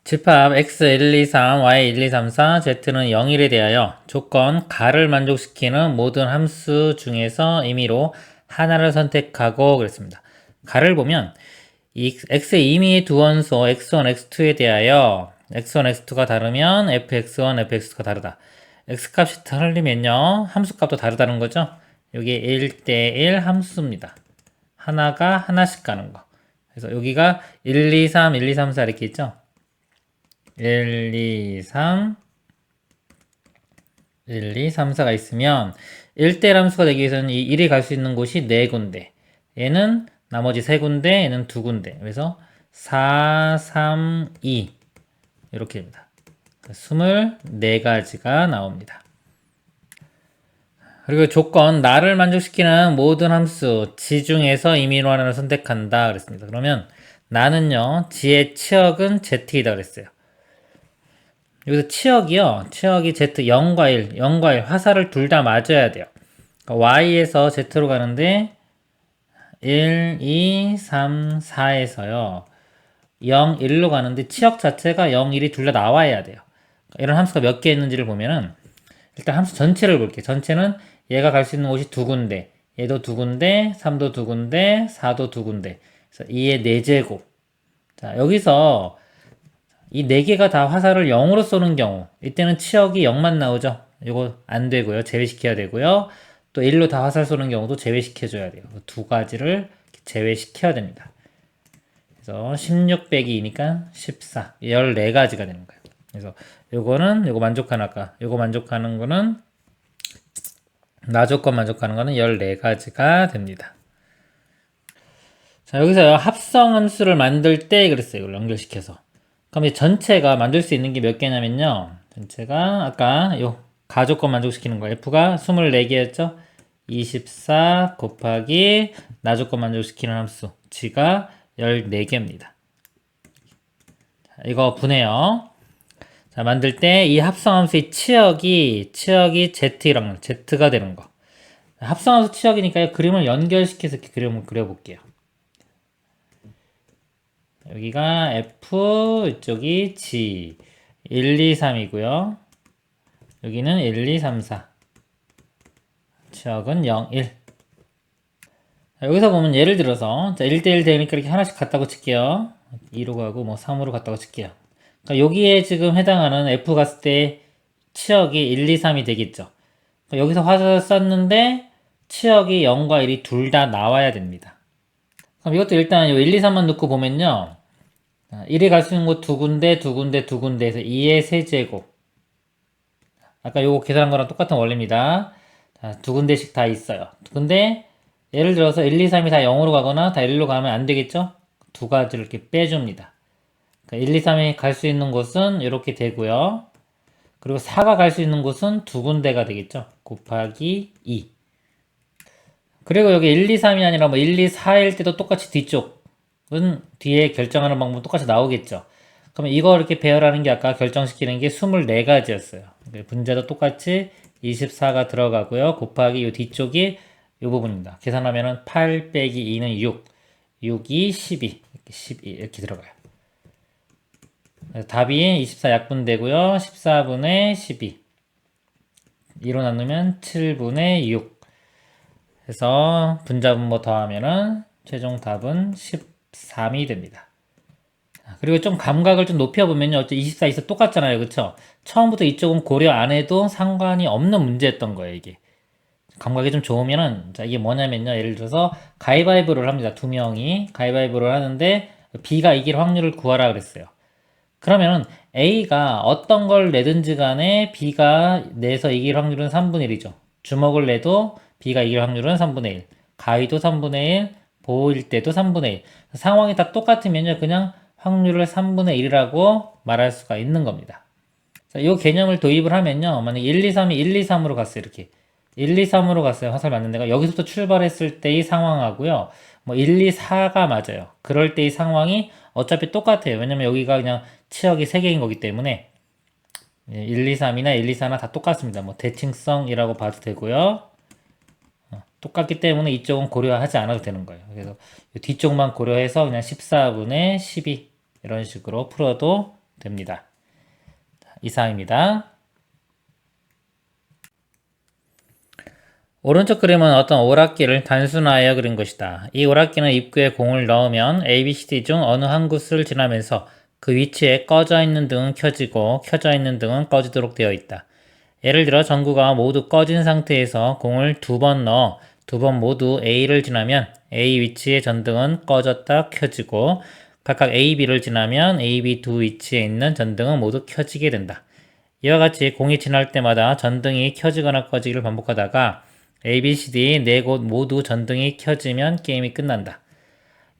집합 x123, y1234, z는 0일에 대하여 조건 가를 만족시키는 모든 함수 중에서 임의로 하나를 선택하고 그랬습니다. 가를 보면 이 x의 임의의 두 원소 x1, x2에 대하여 x1, x2가 다르면 fx1, fx2가 다르다. x값이 틀리면요 함수값도 다르다는 거죠. 여기 1대1 함수입니다. 하나가 하나씩 가는 거. 그래서 여기가 1, 2, 3, 1, 2, 3, 4 이렇게 있죠. 1, 2, 3, 1, 2, 3, 4가 있으면 1대 함수가 되기 위해서는 이 1이 갈 수 있는 곳이 4군데, 얘는 나머지 3군데, 얘는 2군데. 그래서 4, 3, 2 이렇게 됩니다. 24가지가 나옵니다. 그리고 조건 나를 만족시키는 모든 함수 지 중에서 임의로 하나를 선택한다 그랬습니다. 그러면 나는요 지의 치역은 z이다 그랬어요. 여기서 치역이 z 0과 1, 0과 1 화살을 둘 다 맞아야 돼요. 그러니까 y에서 z로 가는데 1, 2, 3, 4에서요 0, 1로 가는데 치역 자체가 0, 1이 둘 다 나와야 돼요. 그러니까 이런 함수가 몇 개 있는지를 보면은 일단 함수 전체를 볼게요. 전체는 얘가 갈 수 있는 곳이 두 군데, 얘도 두 군데, 3도 두 군데, 4도 두 군데. 그래서 2의 4제곱. 자, 여기서 이 4개가 다 화살을 0으로 쏘는 경우 이때는 치역이 0만 나오죠. 이거 안 되고요. 제외시켜야 되고요. 또 1로 다 화살 쏘는 경우도 제외시켜줘야 돼요. 두 가지를 제외시켜야 됩니다. 그래서 16 빼기 2니까 14, 14가지가 되는 거예요. 그래서 요거 만족하는 요거 만족하는 거는 나 조건 만족하는 거는 14가지가 됩니다. 자, 여기서 합성 함수를 만들 때 그랬어요. 이걸 연결시켜서. 그럼 이 전체가 만들 수 있는 게 몇 개냐면요. 전체가 아까 요 가조건 만족시키는 거 f가 24개였죠. 24 곱하기 나조건 만족시키는 함수 g가 14개입니다. 이거 분해요. 자, 만들 때 이 합성함수의 치역이 z랑 z가 되는 거. 합성함수 치역이니까 그림을 연결시켜서 이렇게 그림을 그려볼게요. 여기가 F, 이쪽이 G, 1, 2, 3이고요. 여기는 1, 2, 3, 4. 치역은 0, 1. 여기서 보면 예를 들어서 1대1 되니까 이렇게 하나씩 갖다고 칠게요. 2로 가고 뭐 3으로 갖다고 칠게요. 그러니까 여기에 지금 해당하는 F 갔을 때 치역이 1, 2, 3이 되겠죠. 그러니까 여기서 화살을 쐈는데 치역이 0과 1이 둘 다 나와야 됩니다. 그럼 이것도 일단 1, 2, 3만 넣고 보면요. 1이 갈 수 있는 곳 두 군데, 두 군데, 두 군데에서 2의 세제곱. 아까 요거 계산한 거랑 똑같은 원리입니다. 자, 두 군데씩 다 있어요. 근데 예를 들어서 1, 2, 3이 다 0으로 가거나 다 1로 가면 안 되겠죠? 두 가지를 이렇게 빼줍니다. 그러니까 1, 2, 3이 갈 수 있는 곳은 이렇게 되고요. 그리고 4가 갈 수 있는 곳은 두 군데가 되겠죠? 곱하기 2. 그리고 여기 1, 2, 3이 아니라 뭐 1, 2, 4일 때도 똑같이 뒤쪽은 뒤에 결정하는 방법 똑같이 나오겠죠. 그러면 이거 이렇게 배열하는 게 아까 결정시키는 게 24가지였어요. 분자도 똑같이 24가 들어가고요. 곱하기 이 뒤쪽이 이 부분입니다. 계산하면은 8 빼기 2는 6, 6이 12, 12 이렇게 들어가요. 답이 24 약분되고요. 14분의 12. 2로 나누면 7분의 6. 해서 분자분모 더하면은 최종 답은 13이 됩니다. 그리고 좀 감각을 좀 높여보면요. 어째 24, 24 똑같잖아요. 그쵸? 처음부터 이쪽은 고려 안 해도 상관이 없는 문제였던 거예요, 이게. 감각이 좀 좋으면은, 자, 이게 뭐냐면요. 예를 들어서 가위바위보를 합니다. 두 명이 가위바위보를 하는데 B가 이길 확률을 구하라 그랬어요. 그러면은 A가 어떤 걸 내든지 간에 B가 내서 이길 확률은 3분의 1이죠. 주먹을 내도 B가 이길 확률은 3분의 1. 가위도 3분의 1, 보일 때도 3분의 1. 상황이 다 똑같으면요. 그냥 확률을 3분의 1이라고 말할 수가 있는 겁니다. 자, 이 개념을 도입을 하면요. 만약에 1, 2, 3이 1, 2, 3으로 갔어요. 이렇게. 1, 2, 3으로 갔어요. 화살 맞는 데가. 여기서부터 출발했을 때의 상황하고요. 뭐 1, 2, 4가 맞아요. 그럴 때의 상황이 어차피 똑같아요. 왜냐면 여기가 그냥 치역이 3개인 거기 때문에 1, 2, 3이나 1, 2, 4나 다 똑같습니다. 뭐 대칭성이라고 봐도 되고요. 똑같기 때문에 이쪽은 고려하지 않아도 되는 거예요. 그래서 뒤쪽만 고려해서 그냥 14분의 12 이런 식으로 풀어도 됩니다. 이상입니다. 오른쪽 그림은 어떤 오락기를 단순화하여 그린 것이다. 이 오락기는 입구에 공을 넣으면 ABCD 중 어느 한 곳을 지나면서 그 위치에 꺼져 있는 등은 켜지고 켜져 있는 등은 꺼지도록 되어 있다. 예를 들어 전구가 모두 꺼진 상태에서 공을 2번 넣어 2번 모두 A를 지나면 A 위치의 전등은 꺼졌다 켜지고 각각 A, B를 지나면 A, B 두 위치에 있는 전등은 모두 켜지게 된다. 이와 같이 공이 지날 때마다 전등이 켜지거나 꺼지기를 반복하다가 A, B, C, D 네 곳 모두 전등이 켜지면 게임이 끝난다.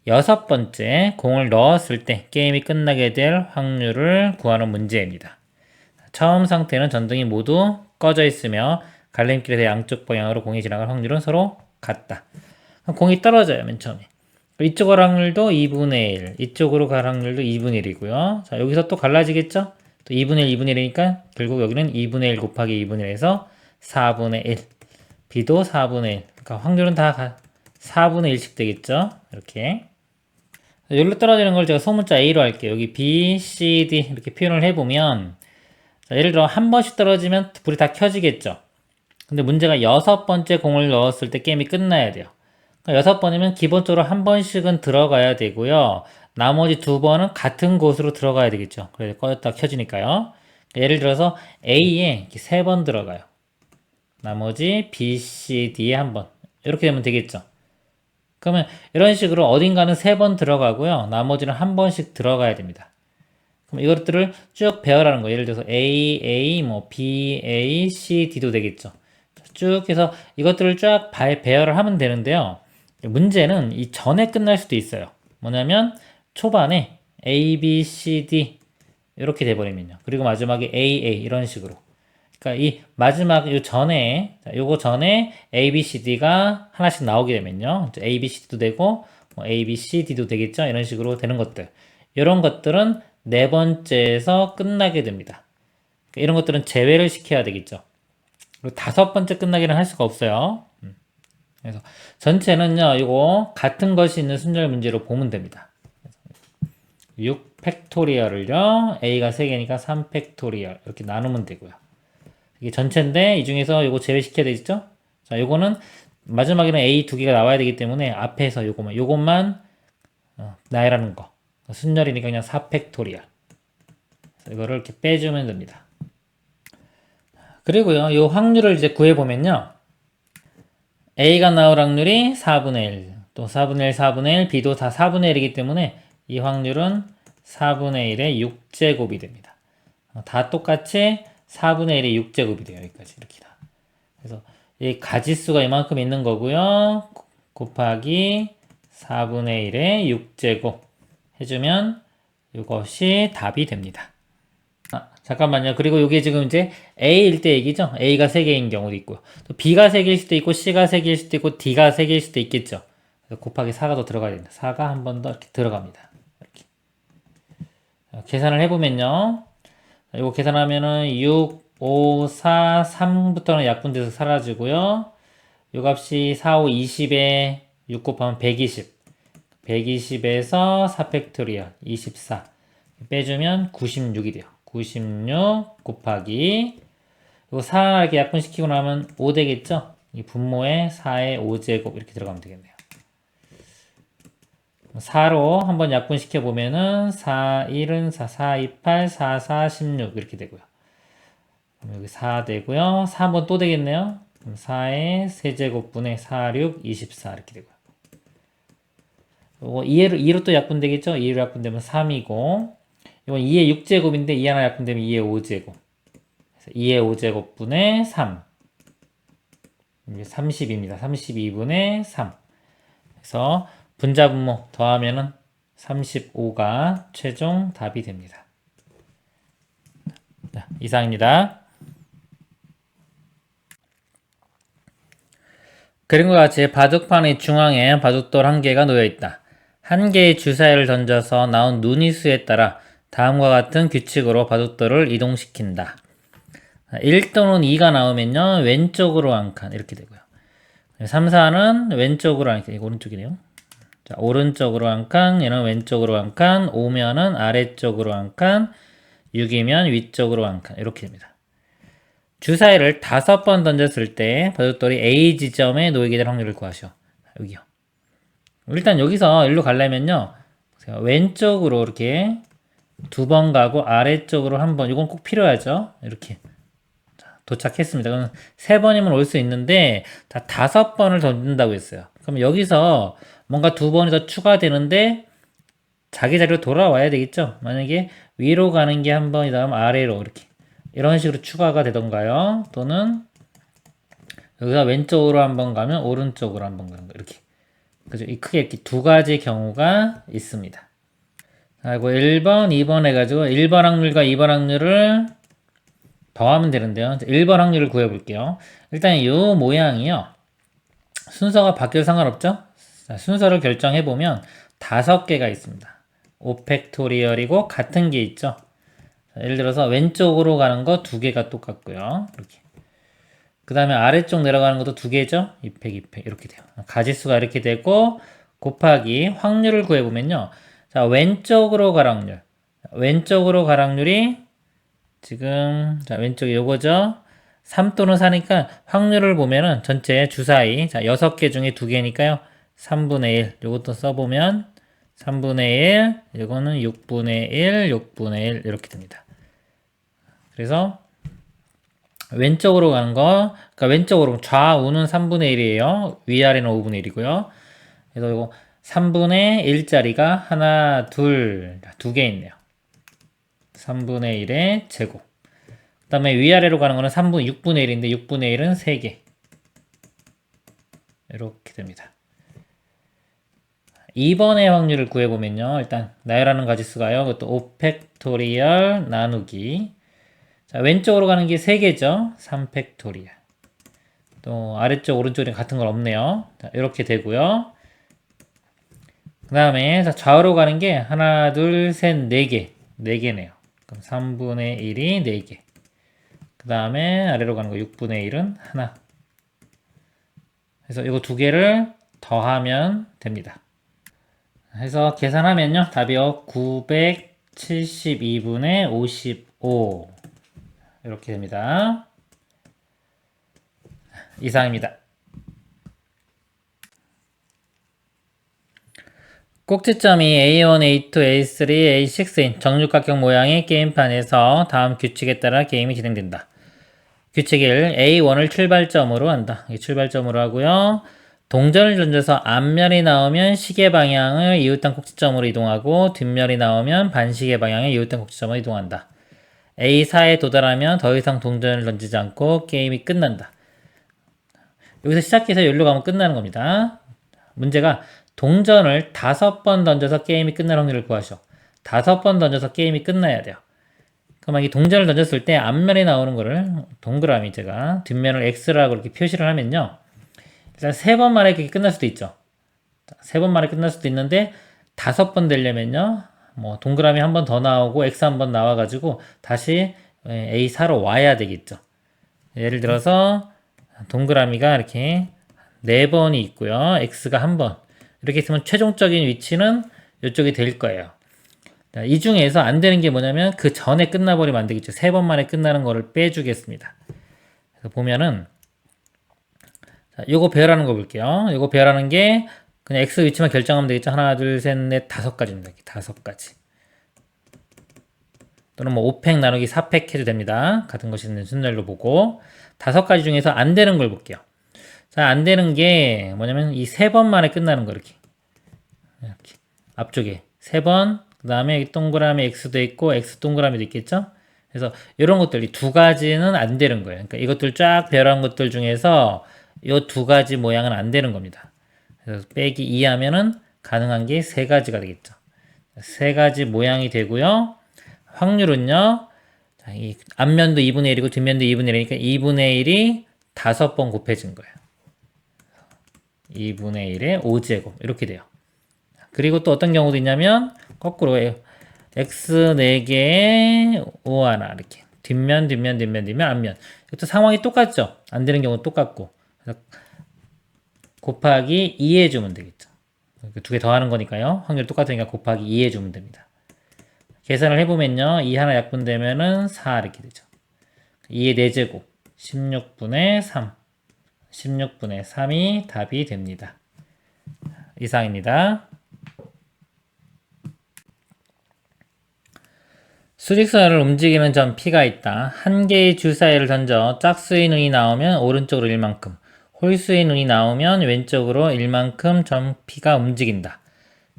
여섯 번째, 공을 넣었을 때 게임이 끝나게 될 확률을 구하는 문제입니다. 처음 상태는 전등이 모두 꺼져 있으며 갈림길에서 양쪽 방향으로 공이 지나갈 확률은 서로 같다. 공이 떨어져요, 맨 처음에. 이쪽으로 갈 확률도 2분의 1, 이쪽으로 갈 확률도 2분의 1이고요. 자, 여기서 또 갈라지겠죠? 또 2분의 1, 2분의 1이니까 결국 여기는 2분의 1 곱하기 2분의 1에서 4분의 1. B도 4분의 1. 그러니까 확률은 다 4분의 1씩 되겠죠? 이렇게. 여기로 떨어지는 걸 제가 소문자 A로 할게요. 여기 B, C, D 이렇게 표현을 해보면 자, 예를 들어 한 번씩 떨어지면 불이 다 켜지겠죠? 근데 문제가 여섯 번째 공을 넣었을 때 게임이 끝나야 돼요. 그러니까 여섯 번이면 기본적으로 한 번씩은 들어가야 되고요. 나머지 두 번은 같은 곳으로 들어가야 되겠죠. 그래서 꺼졌다 켜지니까요. 예를 들어서 A에 세 번 들어가요. 나머지 B, C, D에 한 번. 이렇게 되면 되겠죠. 그러면 이런 식으로 어딘가는 세 번 들어가고요. 나머지는 한 번씩 들어가야 됩니다. 그럼 이것들을 쭉 배열하는 거예요. 예를 들어서 A, A, 뭐 B, A, C, D도 되겠죠. 쭉 해서 이것들을 쫙 배열을 하면 되는데요. 문제는 이 전에 끝날 수도 있어요. 뭐냐면 초반에 A, B, C, D 이렇게 돼버리면요. 그리고 마지막에 A, A 이런 식으로. 그러니까 이 마지막 요 전에 요거 전에 A, B, C, D가 하나씩 나오게 되면요. A, B, C, D도 되고 뭐 A, B, C, D도 되겠죠. 이런 식으로 되는 것들. 이런 것들은 네 번째에서 끝나게 됩니다. 그러니까 이런 것들은 제외를 시켜야 되겠죠. 그리고 다섯 번째 끝나기는 할 수가 없어요. 그래서 전체는요. 이거 같은 것이 있는 순절 문제로 보면 됩니다. 6 팩토리얼을요. A가 3개니까 3 팩토리얼 이렇게 나누면 되고요. 이게 전체인데 이 중에서 이거 제외시켜야 되겠죠? 자, 요거는 마지막에는 A 2개가 나와야 되기 때문에 앞에서 요것만 나열하는 거. 순열이니까 그냥 4 팩토리얼. 이거를 이렇게 빼주면 됩니다. 그리고요, 요 확률을 이제 구해보면요. A가 나올 확률이 4분의 1, 또 4분의 1, 4분의 1, B도 다 4분의 1이기 때문에 이 확률은 4분의 1의 6제곱이 됩니다. 다 똑같이 4분의 1의 6제곱이 돼요. 여기까지 이렇게 다. 그래서 이 가지수가 이만큼 있는 거고요. 곱하기 4분의 1의 6제곱 해주면 이것이 답이 됩니다. 잠깐만요. 그리고 이게 지금 이제 A일 때 얘기죠. A가 3개인 경우도 있고요. 또 B가 3개일 수도 있고 C가 3개일 수도 있고 D가 3개일 수도 있겠죠. 그래서 곱하기 4가 더 들어가야 됩니다. 4가 한 번 더 이렇게 들어갑니다. 이렇게. 계산을 해보면요. 이거 계산하면은 6, 5, 4, 3부터는 약분돼서 사라지고요. 요 값이 4, 5, 20에 6 곱하면 120. 120에서 4팩토리얼 24. 빼주면 96이 돼요. 96 곱하기 이거 4 이렇게 약분시키고 나면 5 되겠죠? 이 분모에 4의 5제곱 이렇게 들어가면 되겠네요. 4로 한번 약분시켜 보면은 4, 1은 4, 4, 2, 8, 4, 4, 16 이렇게 되고요. 그럼 여기 4 되고요. 4 한번 또 되겠네요. 그럼 4의 세제곱분의 4, 6, 24 이렇게 되고요. 이거 2로 또 약분되겠죠? 2로 약분되면 3이고 이건 2의 6제곱인데 2 하나 약분되면 2의 5제곱. 그래서 2의 5제곱분의 3. 이게 30입니다. 32분의 3. 그래서 분자분모 더하면은 35가 최종 답이 됩니다. 자, 이상입니다. 그림과 같이 바둑판의 중앙에 바둑돌 1개가 놓여있다. 1개의 주사위를 던져서 나온 눈이수에 따라 다음과 같은 규칙으로 바둑돌을 이동시킨다. 1 또는 2가 나오면요 왼쪽으로 한 칸 이렇게 되고요. 3, 4는 왼쪽으로 한 칸, 이거 오른쪽이네요. 자, 오른쪽으로 한 칸, 얘는 왼쪽으로 한 칸, 오면은 아래쪽으로 한 칸, 6이면 위쪽으로 한 칸. 이렇게 됩니다. 주사위를 5번 던졌을 때 바둑돌이 A 지점에 놓이게 될 확률을 구하시오. 여기요. 일단 여기서 일로 가려면요. 왼쪽으로 이렇게 2번 가고 아래쪽으로 한 번. 이건 꼭 필요하죠. 이렇게. 도착했습니다. 그럼 3번이면 올 수 있는데 다 5번을 던진다고 했어요. 그럼 여기서 뭔가 2번이 더 추가되는데 자기 자리로 돌아와야 되겠죠. 만약에 위로 가는 게 한 번이 다음 아래로 이렇게 이런 식으로 추가가 되던가요. 또는 여기서 왼쪽으로 한 번 가면 오른쪽으로 한 번 가는 거 이렇게. 그죠? 크게 이렇게 두 가지 경우가 있습니다. 그리고 1번, 2번 해가지고 1번 확률과 2번 확률을 더하면 되는데요. 1번 확률을 구해볼게요. 일단 이 모양이요. 순서가 바뀌어도 상관없죠? 자, 순서를 결정해보면 5개가 있습니다. 5팩토리얼이고 같은 게 있죠. 자, 예를 들어서 왼쪽으로 가는 거 2개가 똑같고요. 이렇게. 그 다음에 아래쪽 내려가는 것도 2개죠. 2팩, 2팩 이렇게 돼요. 가지수가 이렇게 되고 곱하기 확률을 구해보면요. 자, 왼쪽으로 갈 확률. 왼쪽으로 갈 확률이 지금 자 왼쪽이 요거죠. 3 또는 4니까 확률을 보면은 전체 주사위 자 6개 중에 2개니까요. 3분의 1 요것도 써보면 3분의 1 이거는 6분의 1 6분의 1 이렇게 됩니다. 그래서 왼쪽으로 가는 거 그러니까 왼쪽으로 좌우는 3분의 1이에요. 위아래는 5분의 1이고요. 그래서 이거 3분의 1짜리가 하나 둘 2개 있네요. 3분의 1의 제곱. 그 다음에 위아래로 가는 거는 6분의 1인데 6분의 1은 3개. 이렇게 됩니다. 2번의 확률을 구해보면요. 일단 나열하는 가지수가요. 그것도 5팩토리얼 나누기. 자, 왼쪽으로 가는 게 3개죠. 3팩토리얼. 또 아래쪽 오른쪽이 같은 건 없네요. 자, 이렇게 되고요. 그 다음에 좌우로 가는 게 하나 둘 셋 4개. 4개네요. 그럼 3분의 1이 4개. 그 다음에 아래로 가는 거 6분의 1은 하나. 그래서 이거 2개를 더하면 됩니다. 해서 계산하면요. 답이요. 972분의 55. 이렇게 됩니다. 이상입니다. 꼭지점이 A1, A2, A3, A6인 정육각형 모양의 게임판에서 다음 규칙에 따라 게임이 진행된다. 규칙 1. A1을 출발점으로 한다. 이 출발점으로 하고요. 동전을 던져서 앞면이 나오면 시계 방향을 이웃단 꼭지점으로 이동하고 뒷면이 나오면 반시계 방향의 이웃단 꼭지점으로 이동한다. A4에 도달하면 더 이상 동전을 던지지 않고 게임이 끝난다. 여기서 시작해서 여기로 가면 끝나는 겁니다. 문제가 동전을 5번 던져서 게임이 끝날 확률을 구하시오. 5번 던져서 게임이 끝나야 돼요. 그럼 이 동전을 던졌을 때 앞면에 나오는 거를 동그라미 제가 뒷면을 X라고 이렇게 표시를 하면요. 일단 3번 만에 그게 끝날 수도 있죠. 3번 만에 끝날 수도 있는데 5번 되려면요. 뭐 동그라미 한 번 더 나오고 X 한 번 나와가지고 다시 A4로 와야 되겠죠. 예를 들어서 동그라미가 이렇게 4번이 있고요. X가 한 번. 이렇게 있으면 최종적인 위치는 이쪽이 될 거예요. 이 중에서 안 되는 게 뭐냐면 그 전에 끝나버리면 안 되겠죠. 3번 만에 끝나는 거를 빼주겠습니다. 그래서 보면은 자, 요거 배열하는 거 볼게요. 요거 배열하는 게 그냥 X 위치만 결정하면 되겠죠. 하나, 둘, 셋, 넷, 5가지입니다. 이렇게 5가지. 또는 뭐 5팩 나누기 4팩 해도 됩니다. 같은 것이 있는 순열로 보고 5가지 중에서 안 되는 걸 볼게요. 자, 안 되는 게 뭐냐면 이 3번 만에 끝나는 거 이렇게 앞쪽에 3번 그 다음에 동그라미 X도 있고 X 동그라미도 있겠죠. 그래서 이런 것들이 2가지는 안 되는 거예요. 그러니까 이것들 쫙 배열한 것들 중에서 이 2가지 모양은 안 되는 겁니다. 그래서 빼기 2 하면은 가능한 게 3가지가 되겠죠. 3가지 모양이 되고요. 확률은요. 자, 이 앞면도 2분의 1이고 뒷면도 2분의 1이니까 2분의 1이 5번 곱해진 거예요. 2분의 1의 5제곱 이렇게 돼요. 그리고 또 어떤 경우도 있냐면 거꾸로 x 4개에 5 하나 이렇게 뒷면 앞면 이것도 상황이 똑같죠. 안 되는 경우는 똑같고 그래서 곱하기 2 해주면 되겠죠. 2개 더하는 거니까요. 확률 똑같으니까 곱하기 2 해주면 됩니다. 계산을 해보면요. 2 하나 약분되면은 4 이렇게 되죠. 2의 4제곱 16분의 3 16분의 3이 답이 됩니다. 이상입니다. 수직선을 움직이는 점 P가 있다. 한 개의 주사위를 던져 짝수의 눈이 나오면 오른쪽으로 1만큼, 홀수의 눈이 나오면 왼쪽으로 1만큼 점 P가 움직인다.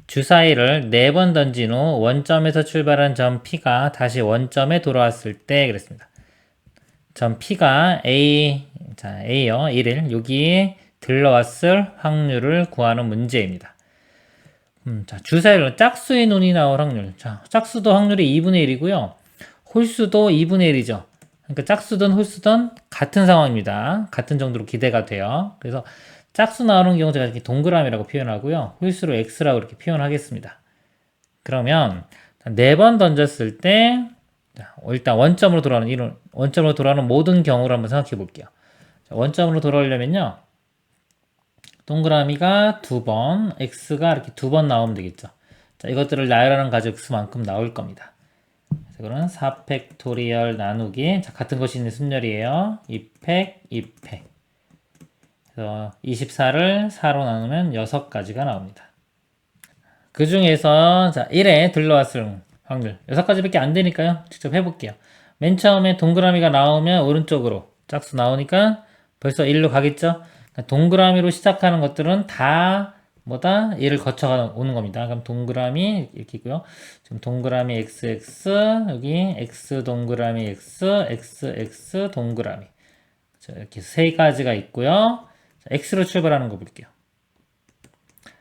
주사위를 4번 던진 후 원점에서 출발한 점 P가 다시 원점에 돌아왔을 때 그랬습니다. 점 P가 A요. 1일 여기에 들러왔을 확률을 구하는 문제입니다. 자, 주사위로 짝수의 눈이 나올 확률. 자, 짝수도 확률이 2분의 1이고요. 홀수도 2분의 1이죠. 그러니까 짝수든 홀수든 같은 상황입니다. 같은 정도로 기대가 돼요. 그래서 짝수 나오는 경우 제가 이렇게 동그라미라고 표현하고요. 홀수로 x라고 이렇게 표현하겠습니다. 그러면 4번 던졌을 때 일단 원점으로 돌아오는 모든 경우를 한번 생각해 볼게요. 원점으로 돌아오려면요. 동그라미가 2번, x가 이렇게 2번 나오면 되겠죠. 자, 이것들을 나열하는 가지고 x만큼 나올 겁니다. 그래서 그러면 4팩토리얼 나누기, 자, 같은 것이 있는 순열이에요. 2팩, 2팩. 그래서 24를 4로 나누면 6가지가 나옵니다. 그 중에서 자, 1에 들러왔을 확률 6가지밖에 안 되니까요. 직접 해볼게요. 맨 처음에 동그라미가 나오면 오른쪽으로 짝수 나오니까 벌써 1로 가겠죠. 동그라미로 시작하는 것들은 다 뭐다? 얘를 거쳐 오는 겁니다. 그럼 동그라미 이렇게 있고요. 지금 동그라미 XX 여기 X 동그라미 X 동그라미 자, 이렇게 세 가지가 있고요. 자, X로 출발하는 거 볼게요.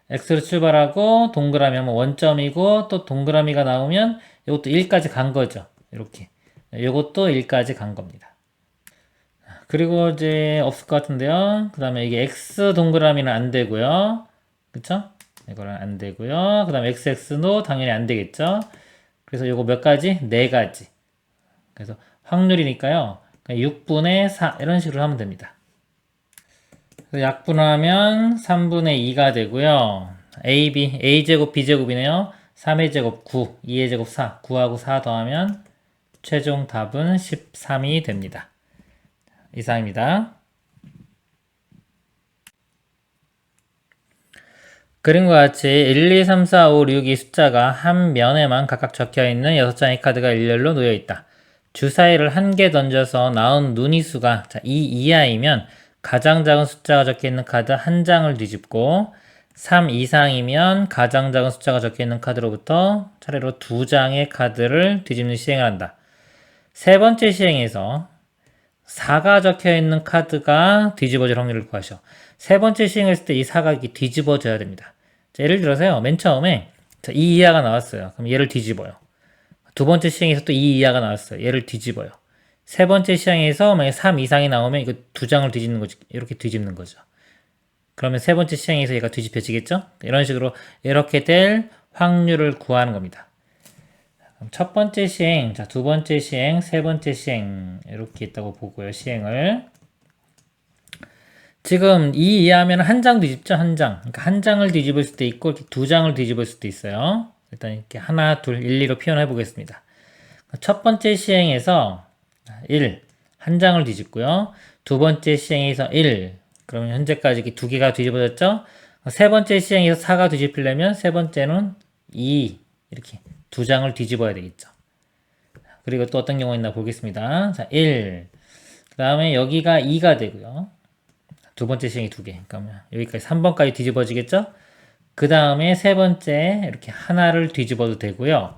X로 출발하고 동그라미 하면 원점이고 또 동그라미가 나오면 이것도 1까지 간 거죠. 이렇게 이것도 1까지 간 겁니다. 그리고 이제 없을 것 같은데요. 그 다음에 이게 X 동그라미는 안 되고요. 그쵸? 이거는 안 되고요. 그 다음에 XX도 당연히 안 되겠죠. 그래서 이거 몇 가지? 4가지. 그래서 확률이니까요. 6분의 4 이런 식으로 하면 됩니다. 약분하면 3분의 2가 되고요. A제곱 B제곱이네요. 3의 제곱 9, 2의 제곱 4, 9하고 4 더하면 최종 답은 13이 됩니다. 이상입니다. 그림과 같이 1, 2, 3, 4, 5, 6이 숫자가 한 면에만 각각 적혀있는 6장의 카드가 일렬로 놓여있다. 주사위를 한 개 던져서 나온 눈이 수가 2 이하이면 가장 작은 숫자가 적혀있는 카드 한 장을 뒤집고 3 이상이면 가장 작은 숫자가 적혀있는 카드로부터 차례로 2장의 카드를 뒤집는 시행을 한다. 세 번째 시행에서 4가 적혀있는 카드가 뒤집어질 확률을 구하셔. 세 번째 시행했을 때 이 4가 이렇게 뒤집어져야 됩니다. 자, 예를 들어서요. 맨 처음에 2 이하가 나왔어요. 그럼 얘를 뒤집어요. 두 번째 시행에서 또 2 이하가 나왔어요. 얘를 뒤집어요. 세 번째 시행에서 만약 3 이상이 나오면 이거 2장을 뒤집는 거지. 이렇게 뒤집는 거죠. 그러면 세 번째 시행에서 얘가 뒤집혀지겠죠? 이런 식으로 이렇게 될 확률을 구하는 겁니다. 그럼 첫 번째 시행, 자, 두 번째 시행, 세 번째 시행 이렇게 있다고 보고요. 시행을 지금 2 이하면 한 장 뒤집죠? 한 장. 그러니까 한 장을 뒤집을 수도 있고 이렇게 2장을 뒤집을 수도 있어요. 일단 이렇게 하나, 둘, 1, 2로 표현해 보겠습니다. 첫 번째 시행에서 1, 한 장을 뒤집고요. 두 번째 시행에서 1, 그러면 현재까지 이렇게 두 개가 뒤집어졌죠? 세 번째 시행에서 4가 뒤집히려면 세 번째는 2, 이렇게 두 장을 뒤집어야 되겠죠. 그리고 또 어떤 경우가 있나 보겠습니다. 자, 1, 그 다음에 여기가 2가 되고요. 두 번째 시행이 두 개. 그러면 여기까지 3번까지 뒤집어지겠죠? 그 다음에 세 번째 이렇게 하나를 뒤집어도 되고요.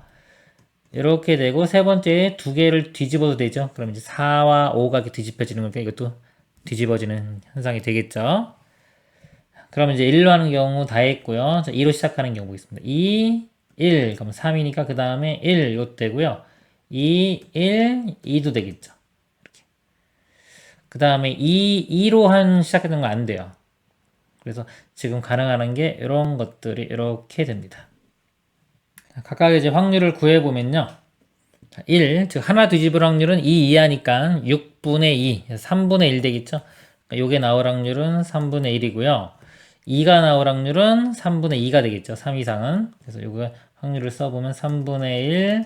이렇게 되고 세 번째 두 개를 뒤집어도 되죠. 그럼 이제 4와 5가 이렇게 뒤집혀지는 거니까 이것도 뒤집어지는 현상이 되겠죠. 그럼 이제 1로 하는 경우 다 했고요. 자, 2로 시작하는 경우 보겠습니다. 2, 1, 그럼 3이니까 그 다음에 1, 이것도 되고요. 2, 1, 2도 되겠죠. 이렇게. 그 다음에 2로 시작하는 거 안 돼요. 그래서 지금 가능한 게 이런 것들이 이렇게 됩니다. 각각 이제 확률을 구해보면요. 1, 즉 하나 뒤집을 확률은 2 이하니까 6분의 2, 3분의 1 되겠죠. 요게 나올 확률은 3분의 1이고요. 2가 나올 확률은 3분의 2가 되겠죠. 3 이상은. 그래서 요거 확률을 써보면 3분의 1,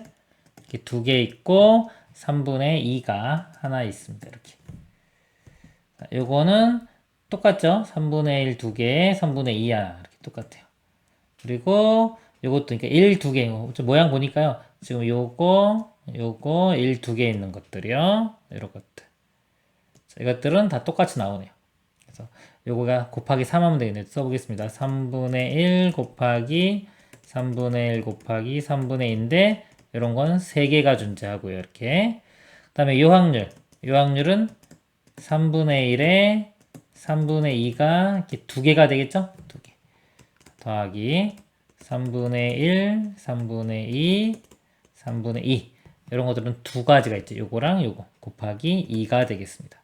이렇게 2개 있고 3분의 2가 하나 있습니다. 이렇게. 요거는 똑같죠? 3분의 1 2개, 3분의 2 하나 이렇게 똑같아요. 그리고 요것도 그러니까 1 2개 모양 보니까요. 지금 요거 1 2개 있는 것들이요. 이런 것들. 자, 이것들은 다 똑같이 나오네요. 그래서 요거가 곱하기 3 하면 되겠네요. 써보겠습니다. 3분의 1 곱하기 3분의 1 곱하기 3분의 2인데 이런 건 3개가 존재하고요. 이렇게. 그 다음에 요 확률은 3분의 1에 3분의 2가 이렇게 2개가 되겠죠? 2개. 더하기 3분의 1, 3분의 2, 3분의 2. 이런 것들은 두 가지가 있죠. 요거랑 요거 곱하기 2가 되겠습니다.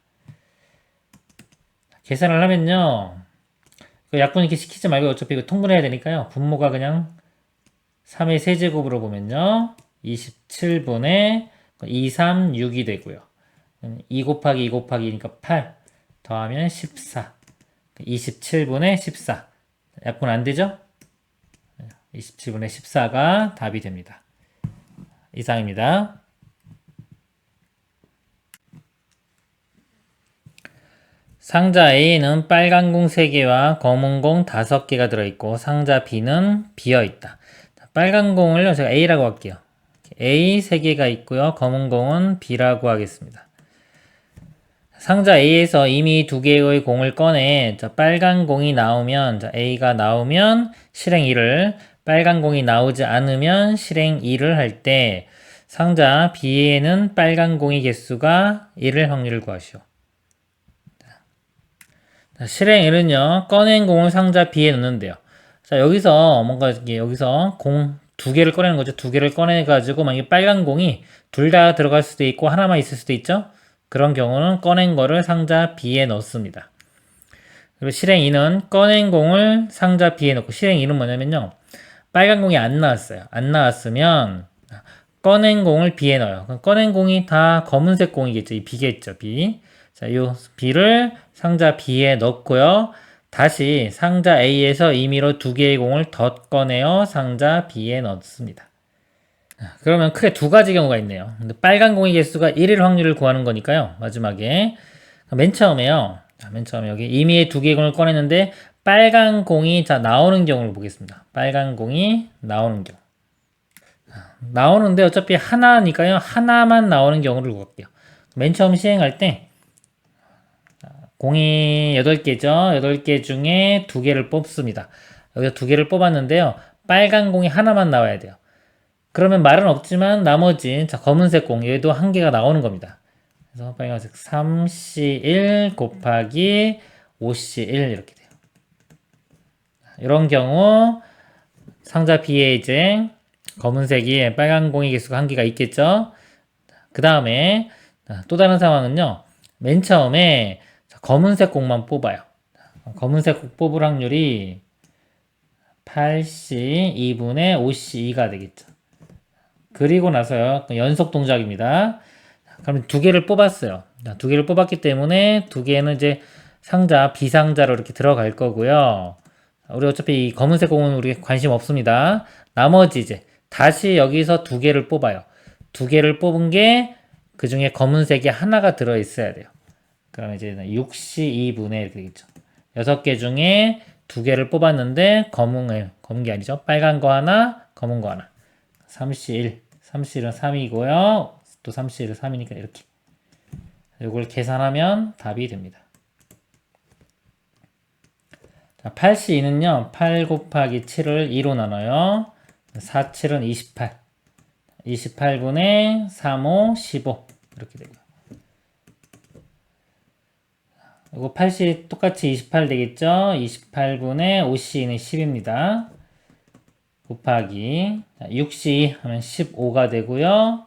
계산을 하면요. 약분 이렇게 시키지 말고 어차피 이거 통분해야 되니까요. 분모가 그냥 3의 세제곱으로 보면요. 27분의 2, 3, 6이 되고요. 2 곱하기 2 곱하기 2니까 8 더하면 14. 27분의 14. 약분 안 되죠? 27분의 14가 답이 됩니다. 이상입니다. 상자 A는 빨간 공 3개와 검은 공 5개가 들어있고 상자 B는 비어있다. 빨간 공을 제가 A라고 할게요. A 3개가 있고요. 검은 공은 B라고 하겠습니다. 상자 A에서 이미 2개의 공을 꺼내 빨간 공이 나오면 A가 나오면 실행 1을, 빨간 공이 나오지 않으면 실행 2를 할 때 상자 B에는 빨간 공의 개수가 1일 확률을 구하시오. 실행 1은요. 꺼낸 공을 상자 B에 넣는데요. 자, 여기서 뭔가 여기서 공 2개를 꺼내는 거죠. 2개를 꺼내가지고 만약에 빨간 공이 둘 다 들어갈 수도 있고 하나만 있을 수도 있죠. 그런 경우는 꺼낸 거를 상자 B에 넣습니다. 그리고 실행 2는 꺼낸 공을 상자 B에 넣고, 실행 2는 뭐냐면요. 빨간 공이 안 나왔어요. 안 나왔으면 꺼낸 공을 B에 넣어요. 그럼 꺼낸 공이 다 검은색 공이겠죠. 이 B겠죠. B. 자, 이 B를 상자 B에 넣고요. 다시 상자 A에서 임의로 2개의 공을 더 꺼내어 상자 B에 넣습니다. 그러면 크게 두 가지 경우가 있네요. 근데 빨간 공의 개수가 1일 확률을 구하는 거니까요. 마지막에 맨 처음에요. 맨 처음에 여기 임의의 2개의 공을 꺼냈는데 빨간 공이 나오는 경우를 보겠습니다. 빨간 공이 나오는 경우. 나오는데 어차피 하나니까요. 하나만 나오는 경우를 구할게요. 맨 처음 시행할 때 공이 8개죠. 8개 중에 2개를 뽑습니다. 여기서 2개를 뽑았는데요. 빨간 공이 하나만 나와야 돼요. 그러면 말은 없지만 나머지 검은색 공 얘도 1개가 나오는 겁니다. 그래서 빨간색 3C1 곱하기 5C1 이렇게 돼요. 이런 경우 상자 B에 이제 검은색이 빨간 공의 개수가 1개가 있겠죠. 그 다음에 또 다른 상황은요. 맨 처음에 검은색 공만 뽑아요. 검은색 공 뽑을 확률이 8C 2분의 5C2가 되겠죠. 그리고 나서요. 연속 동작입니다. 그럼 2개를 뽑았어요. 2개를 뽑았기 때문에 2개는 이제 상자 B상자로 이렇게 들어갈 거고요. 우리 어차피 이 검은색 공은 우리 관심 없습니다. 나머지 이제 다시 여기서 2개를 뽑아요. 2개를 뽑은 게 그 중에 검은색이 하나가 들어 있어야 돼요. 그럼 이제 6C2분의 이렇게 되겠죠. 6개 중에 2개를 뽑았는데 검은 게 아니죠. 빨간 거 하나, 검은 거 하나. 3C1. 3C1은 3이고요. 또 3C1은 3이니까 이렇게. 이걸 계산하면 답이 됩니다. 자, 8C2는요. 8 곱하기 7을 2로 나눠요. 4, 7은 28. 28분의 3, 5, 15. 이렇게 되고요. 이거 8C 똑같이 28 되겠죠? 28분의 5C는 10입니다. 곱하기 6C 하면 15가 되고요.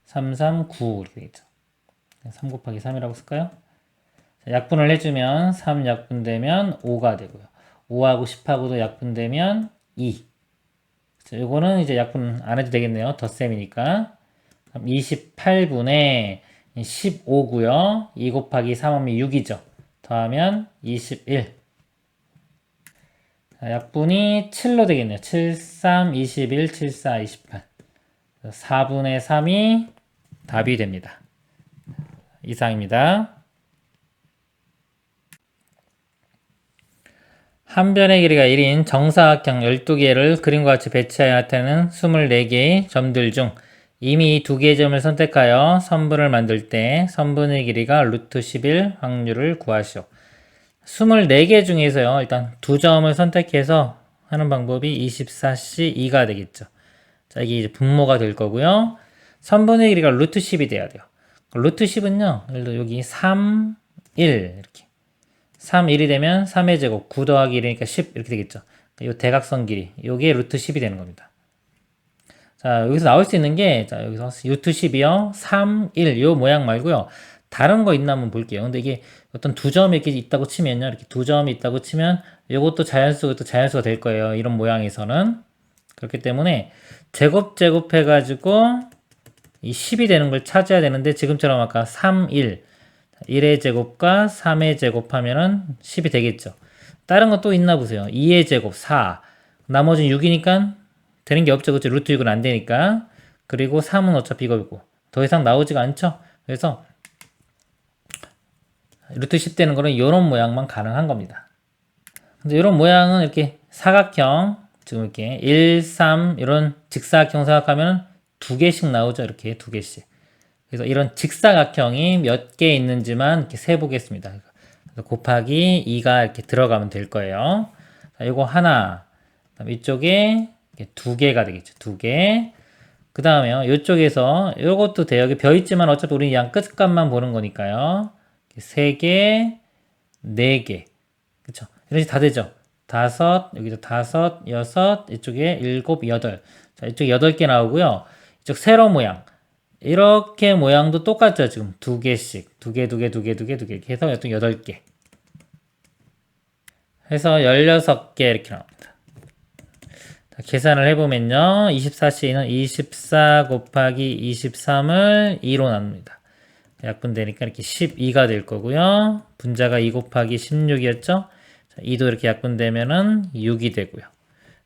3, 3, 9 이렇게 되겠죠. 3 곱하기 3이라고 쓸까요? 자, 약분을 해주면 3 약분되면 5가 되고요. 5하고 10하고도 약분되면 2. 이거는 이제 약분 안 해도 되겠네요. 덧셈이니까. 28분의 15고요. 2 곱하기 3하면 6이죠. 더하면 21. 자, 약분이 7로 되겠네요. 7, 3, 21, 7, 4, 28. 4분의 3이 답이 됩니다. 이상입니다. 한 변의 길이가 1인 정사각형 12개를 그림과 같이 배치하여 나타내는 24개의 점들 중 이미 2개의 점을 선택하여 선분을 만들 때 선분의 길이가 루트 11 확률을 구하시오. 24개 중에서요, 일단 2점을 선택해서 하는 방법이 24C2가 되겠죠. 자, 이게 이제 분모가 될 거고요. 선분의 길이가 루트 10이 돼야 돼요. 루트 10은요, 예를 들어 여기 3, 1 이렇게 3, 1이 되면 3의 제곱 9 더하기 1이니까 10 이렇게 되겠죠. 이 대각선 길이 요게 루트 10이 되는 겁니다. 자, 여기서 나올 수 있는 게, 자, 여기서 루트 10이요 3, 1 요 모양 말고요 다른 거 있나 한번 볼게요. 근데 이게 어떤 두 점이 이렇게 있다고 치면요, 이렇게 두 점이 있다고 치면 요것도 자연수가 또 자연수가 될 거예요. 이런 모양에서는. 그렇기 때문에 제곱 해가지고 이 10이 되는 걸 찾아야 되는데, 지금처럼 아까 3, 1 1의 제곱과 3의 제곱 하면은 10이 되겠죠. 다른 거 또 있나 보세요. 2의 제곱 4, 나머지는 6이니까 되는 게 없죠. 그렇죠. 루트 6은 안 되니까. 그리고 3은 어차피 이거고 더 이상 나오지가 않죠. 그래서 루트 10 되는 거는 이런 모양만 가능한 겁니다. 근데 이런 모양은 이렇게 사각형, 지금 이렇게 1, 3 이런 직사각형 생각하면 두 개씩 나오죠. 이렇게 두 개씩. 그래서 이런 직사각형이 몇 개 있는지만 이렇게 세보겠습니다. 곱하기 2가 이렇게 들어가면 될 거예요. 자, 이거 하나, 그다음 이쪽에 두 개가 되겠죠. 두 개. 그 다음에요, 이쪽에서 이것도 돼요. 여기 벼 있지만 어차피 우리 양 끝값만 보는 거니까요. 세 개, 네 개, 그쵸? 이런 식다 되죠. 다섯, 여기도 다섯, 여섯, 이쪽에 일곱, 여덟. 자, 이쪽에 8개 나오고요. 이쪽 세로 모양. 이렇게 모양도 똑같죠. 지금 두 개씩. 두 개 이렇게 해서 8개. 해서 16개 이렇게 나옵니다. 자, 계산을 해보면요. 24C는 24 곱하기 23을 2로 나눕니다. 약분되니까 이렇게 12가 될 거고요. 분자가 2 곱하기 16이었죠. 자, 2도 이렇게 약분되면은 6이 되고요.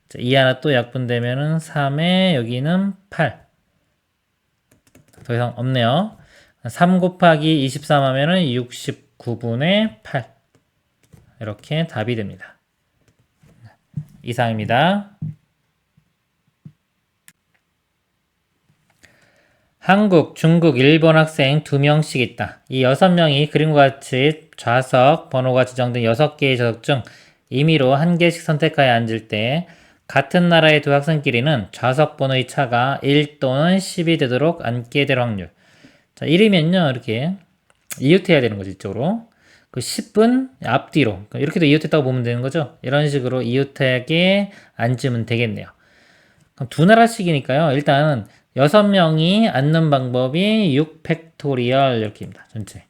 자, 2 하나 또 약분되면은 3에 여기는 8. 더 이상 없네요. 3 곱하기 23 하면은 69분의 8. 이렇게 답이 됩니다. 이상입니다. 한국, 중국, 일본 학생 2명씩 있다. 이 6명이 그림과 같이 좌석, 번호가 지정된 6개의 좌석 중 임의로 1개씩 선택하여 앉을 때 같은 나라의 두 학생끼리는 좌석 번호의 차가 1 또는 10이 되도록 앉게 될 확률. 자, 1이면요, 이렇게 이웃해야 되는 거죠, 이쪽으로. 그 10분 앞뒤로. 이렇게도 이웃했다고 보면 되는 거죠. 이런 식으로 이웃하게 앉으면 되겠네요. 그럼 두 나라씩이니까요, 일단 6명이 앉는 방법이 6팩토리얼 이렇게입니다. 전체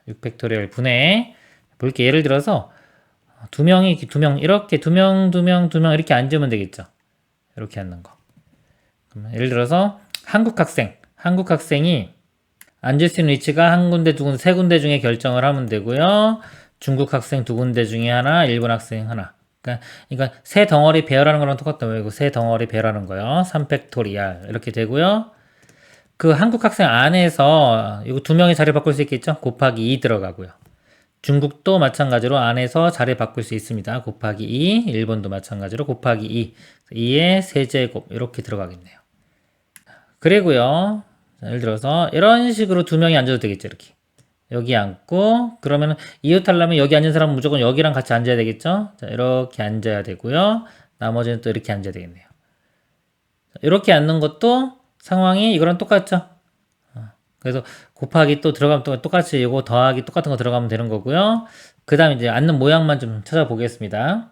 6팩토리얼 분의 볼게. 예를 들어서 두 명 이렇게 두 명 이렇게 앉으면 되겠죠. 이렇게 앉는 거. 그러면 예를 들어서 한국 학생이 앉을 수 있는 위치가 한 군데, 두 군데, 세 군데 중에 결정을 하면 되고요. 중국 학생 두 군데 중에 하나, 일본 학생 하나. 그러니까 세 덩어리 배열하는 거랑 똑같다. 이거 세 덩어리 배열하는 거요. 3팩토리얼 이렇게 되고요. 그 한국 학생 안에서 이거 두 명이 자리 바꿀 수 있겠죠? 곱하기 2 들어가고요. 중국도 마찬가지로 안에서 자리 바꿀 수 있습니다. 곱하기 2. 일본도 마찬가지로 곱하기 2. 2의 세제곱 이렇게 들어가겠네요. 그리고요. 예를 들어서 이런 식으로 두 명이 앉아도 되겠죠. 이렇게. 여기 앉고, 그러면 이웃하려면 여기 앉은 사람은 무조건 여기랑 같이 앉아야 되겠죠? 자, 이렇게 앉아야 되고요. 나머지는 또 이렇게 앉아야 되겠네요. 이렇게 앉는 것도 상황이 이거랑 똑같죠? 그래서 곱하기 또 들어가면 또 똑같이 이거 더하기 똑같은 거 들어가면 되는 거고요. 그 다음에 이제 앉는 모양만 좀 찾아보겠습니다.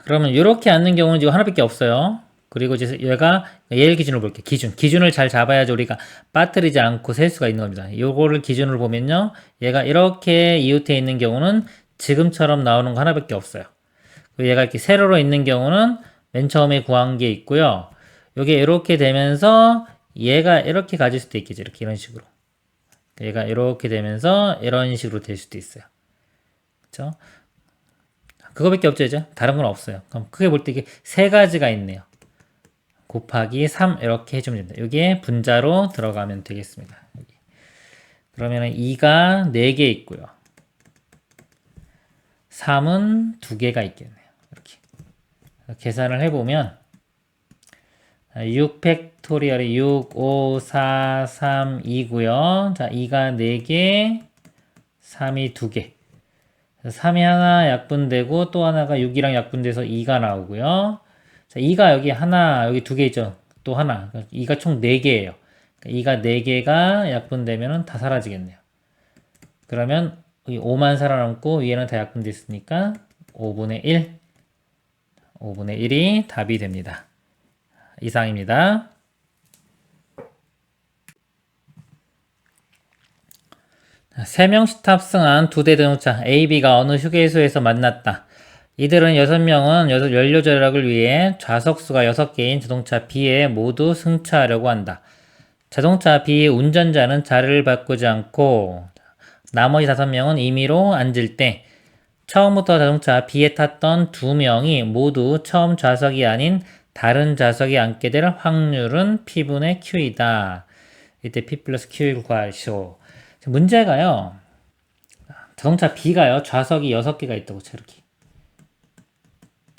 그러면 이렇게 앉는 경우는 이거 하나밖에 없어요. 그리고 이제 얘가 얘를 기준으로 볼게요. 기준을 잘 잡아야지 우리가 빠뜨리지 않고 셀 수가 있는 겁니다. 요거를 기준으로 보면요, 얘가 이렇게 이웃해 있는 경우는 지금처럼 나오는 거 하나밖에 없어요. 그리고 얘가 이렇게 세로로 있는 경우는 맨 처음에 구한 게 있고요. 요게 이렇게 되면서 얘가 이렇게 가질 수도 있겠죠. 이렇게 이런 식으로. 얘가 이렇게 되면서 이런 식으로 될 수도 있어요. 그렇죠? 그거밖에 없죠, 이제. 다른 건 없어요. 그럼 크게 볼 때 이게 세 가지가 있네요. 곱하기 3 이렇게 해주면 됩니다. 이게 분자로 들어가면 되겠습니다. 그러면 2가 4개 있고요. 3은 2개가 있겠네요. 이렇게 계산을 해보면 6 팩토리얼이 6, 5, 4, 3, 2고요. 자, 2가 4개, 3이 2개. 3이 하나 약분되고 또 하나가 6이랑 약분돼서 2가 나오고요. 자, 2가 여기 하나, 여기 2개 있죠. 또 하나. 2가 총 4개예요. 2가 4개가 약분되면 다 사라지겠네요. 그러면 여기 5만 살아남고 위에는 다 약분됐으니까 5분의 1. 5분의 1이 답이 됩니다. 이상입니다. 세 명씩 탑승한 2대 자동차 A, B가 어느 휴게소에서 만났다. 이들은 6명은 연료 절약을 위해 좌석수가 6개인 자동차 B에 모두 승차하려고 한다. 자동차 B의 운전자는 자리를 바꾸지 않고 나머지 5명은 임의로 앉을 때 처음부터 자동차 B에 탔던 2명이 모두 처음 좌석이 아닌 다른 좌석에 앉게 될 확률은 P분의 Q이다. 이때 P 플러스 Q를 구하시오. 문제가요. 자동차 B가요. 좌석이 6개가 있다고 이렇게.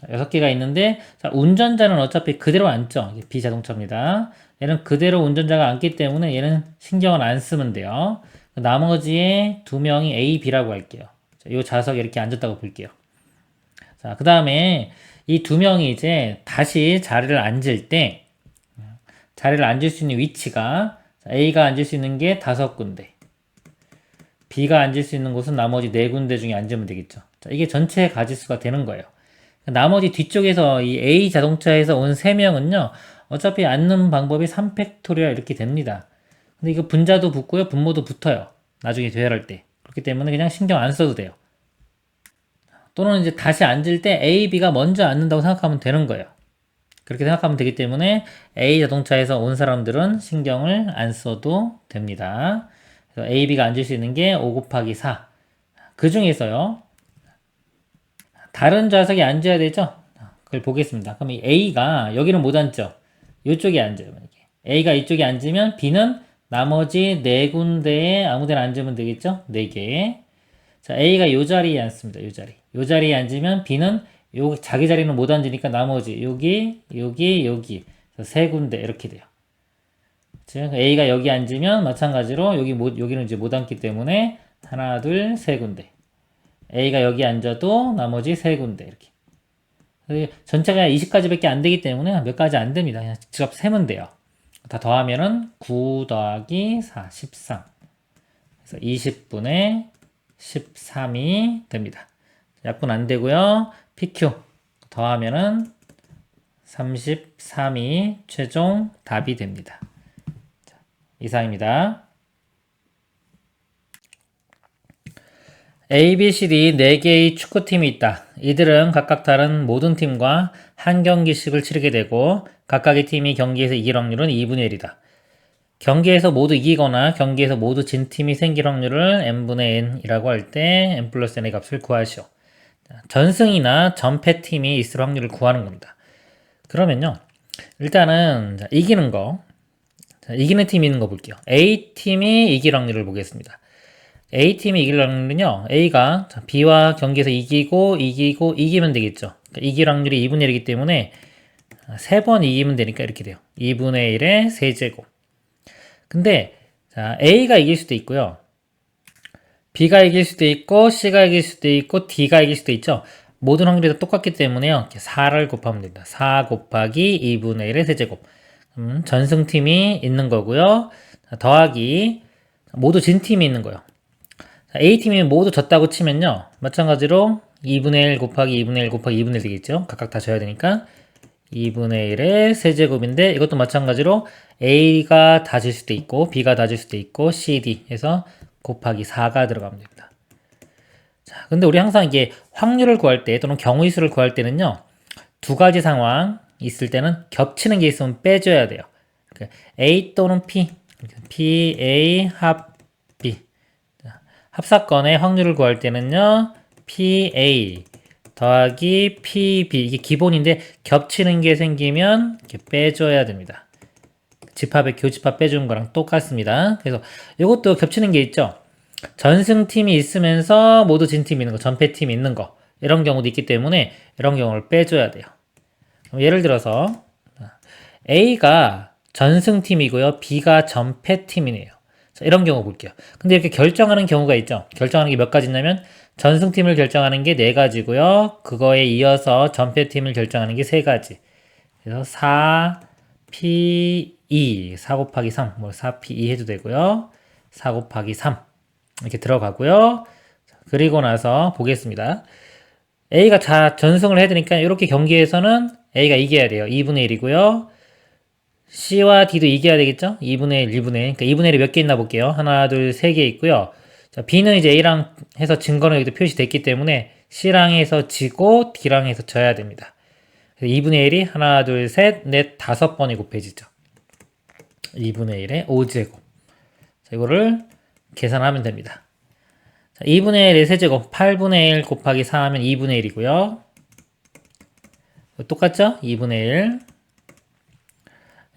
6개가 있는데 자, 운전자는 어차피 그대로 앉죠. 이게 B 자동차입니다. 얘는 그대로 운전자가 앉기 때문에 얘는 신경을 안 쓰면 돼요. 나머지의 2명이 A, B라고 할게요. 자, 이 좌석에 이렇게 앉았다고 볼게요. 자, 그 다음에 이 2명이 이제 다시 자리를 앉을 때 자리를 앉을 수 있는 위치가 A가 앉을 수 있는 게 5군데, B가 앉을 수 있는 곳은 나머지 4군데 중에 앉으면 되겠죠. 자, 이게 전체 가지수가 되는 거예요. 나머지 뒤쪽에서 이 A 자동차에서 온 3명은요, 어차피 앉는 방법이 3팩토리얼 이렇게 됩니다. 근데 이거 분자도 붙고요, 분모도 붙어요. 나중에 대열할 때. 그렇기 때문에 그냥 신경 안 써도 돼요. 또는 이제 다시 앉을 때 A, B가 먼저 앉는다고 생각하면 되는 거예요. 그렇게 생각하면 되기 때문에 A 자동차에서 온 사람들은 신경을 안 써도 됩니다. 그래서 A, B가 앉을 수 있는 게 5 곱하기 4. 그 중에서요, 다른 좌석에 앉아야 되죠? 그걸 보겠습니다. 그럼 이 A가 여기는 못 앉죠? 이쪽에 앉아요. A가 이쪽에 앉으면 B는 나머지 4군데에 아무데나 앉으면 되겠죠? 4개. 자, A가 이 자리에 앉습니다. 이 자리. 이 자리에 앉으면 B는 자기 자리는 못 앉으니까 나머지 여기, 여기, 여기. 3군데 이렇게 돼요. 즉 A가 여기 앉으면 마찬가지로 여기는 이제 못 앉기 때문에 하나, 둘, 3군데. A가 여기 앉아도 나머지 3군데 이렇게. 전체가 20가지밖에 안 되기 때문에 몇 가지 안 됩니다. 그냥 직접 세면 돼요. 다 더하면은 9 더하기 4, 13. 그래서 20분의 13이 됩니다. 약분 안 되고요. PQ 더하면은 33이 최종 답이 됩니다. 자, 이상입니다. A, B, C, D 4개의 축구팀이 있다. 이들은 각각 다른 모든 팀과 한 경기씩을 치르게 되고 각각의 팀이 경기에서 이길 확률은 2분의 1이다. 경기에서 모두 이기거나 경기에서 모두 진 팀이 생길 확률을 n분의 n이라고 할 때 n 플러스 n의 값을 구하시오. 전승이나 전패 팀이 있을 확률을 구하는 겁니다. 그러면요, 일단은 이기는 거, 이기는 팀이 있는 거 볼게요. A팀이 이길 확률을 보겠습니다. A팀이 이길 확률은요, A가 B와 경기에서 이기면 되겠죠. 그러니까 이길 확률이 2분의 1이기 때문에 3번 이기면 되니까 이렇게 돼요. 2분의 1의 세제곱. 근데 자, A가 이길 수도 있고요, B가 이길 수도 있고, C가 이길 수도 있고, D가 이길 수도 있죠. 모든 확률이 다 똑같기 때문에요, 4를 곱하면 됩니다. 4 곱하기 2분의 1의 세제곱. 전승팀이 있는 거고요. 더하기 모두 진 팀이 있는 거예요. A팀이 모두 졌다고 치면요, 마찬가지로 2분의 1 곱하기 2분의 1 곱하기 2분의 1 되겠죠. 각각 다 져야 되니까 2분의 1의 세제곱인데, 이것도 마찬가지로 A가 다 질 수도 있고 B가 다 질 수도 있고 C, D 해서 곱하기 4가 들어가면 됩니다. 자, 근데 우리 항상 이게 확률을 구할 때 또는 경우의 수를 구할 때는요, 두 가지 상황 있을 때는 겹치는 게 있으면 빼줘야 돼요. 그러니까 A 또는 P, P, A, 합 B. 합사건의 확률을 구할 때는요, P, A 더하기 PB. 이게 기본인데 겹치는 게 생기면 이렇게 빼줘야 됩니다. 집합에 교집합 빼주는 거랑 똑같습니다. 그래서 이것도 겹치는 게 있죠. 전승팀이 있으면서 모두 진팀이 있는 거, 전패팀이 있는 거, 이런 경우도 있기 때문에 이런 경우를 빼줘야 돼요. 그럼 예를 들어서 A가 전승팀이고요, B가 전패팀이네요. 자, 이런 경우 볼게요. 근데 이렇게 결정하는 경우가 있죠. 결정하는 게 몇 가지 있냐면 전승팀을 결정하는 게 4가지고요. 그거에 이어서 전패팀을 결정하는 게 3가지. 그래서 4, P, 2, 4 곱하기 3, 뭐 4P2 해도 되고요. 4 곱하기 3 이렇게 들어가고요. 그리고 나서 보겠습니다. A가 전승을 해드니까 이렇게 경기에서는 A가 이겨야 돼요. 2분의 1이고요. C와 D도 이겨야 되겠죠? 2분의 1, 2분의 1. 그러니까 2분의 1이 몇 개 있나 볼게요. 하나, 둘, 세 개 있고요. 자, B는 이제 A랑 해서 진 거는 여기도 표시됐기 때문에 C랑 해서 지고 D랑 해서 져야 됩니다. 2분의 1이 하나, 둘, 셋, 넷, 5번이 곱해지죠. 2분의 1의 5제곱. 자, 이거를 계산하면 됩니다. 자, 2분의 1의 세제곱, 8분의 1 곱하기 4 하면 2분의 1이고요. 똑같죠? 2분의 1.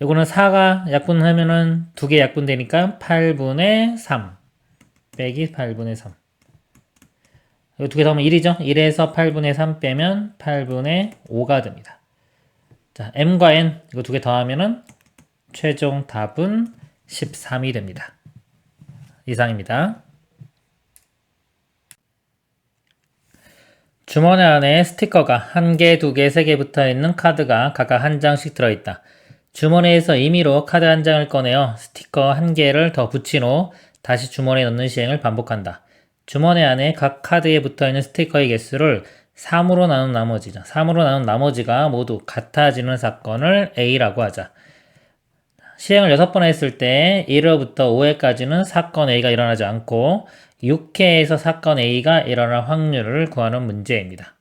요거는 4가 약분하면은 2개 약분되니까 8분의 3 빼기 8분의 3. 이거 2개 더하면 1이죠? 1에서 8분의 3 빼면 8분의 5가 됩니다. 자, m과 n 이거 2개 더하면은 최종 답은 13이 됩니다. 이상입니다. 주머니 안에 스티커가 1개, 2개, 3개 붙어있는 카드가 각각 한 장씩 들어있다. 주머니에서 임의로 카드 한 장을 꺼내어 스티커 1개를 더 붙인 후 다시 주머니에 넣는 시행을 반복한다. 주머니 안에 각 카드에 붙어있는 스티커의 개수를 3으로 나눈 나머지죠. 3으로 나눈 나머지가 모두 같아지는 사건을 A라고 하자. 시행을 6번 했을 때 1회부터 5회까지는 사건 A가 일어나지 않고 6회에서 사건 A가 일어날 확률을 구하는 문제입니다.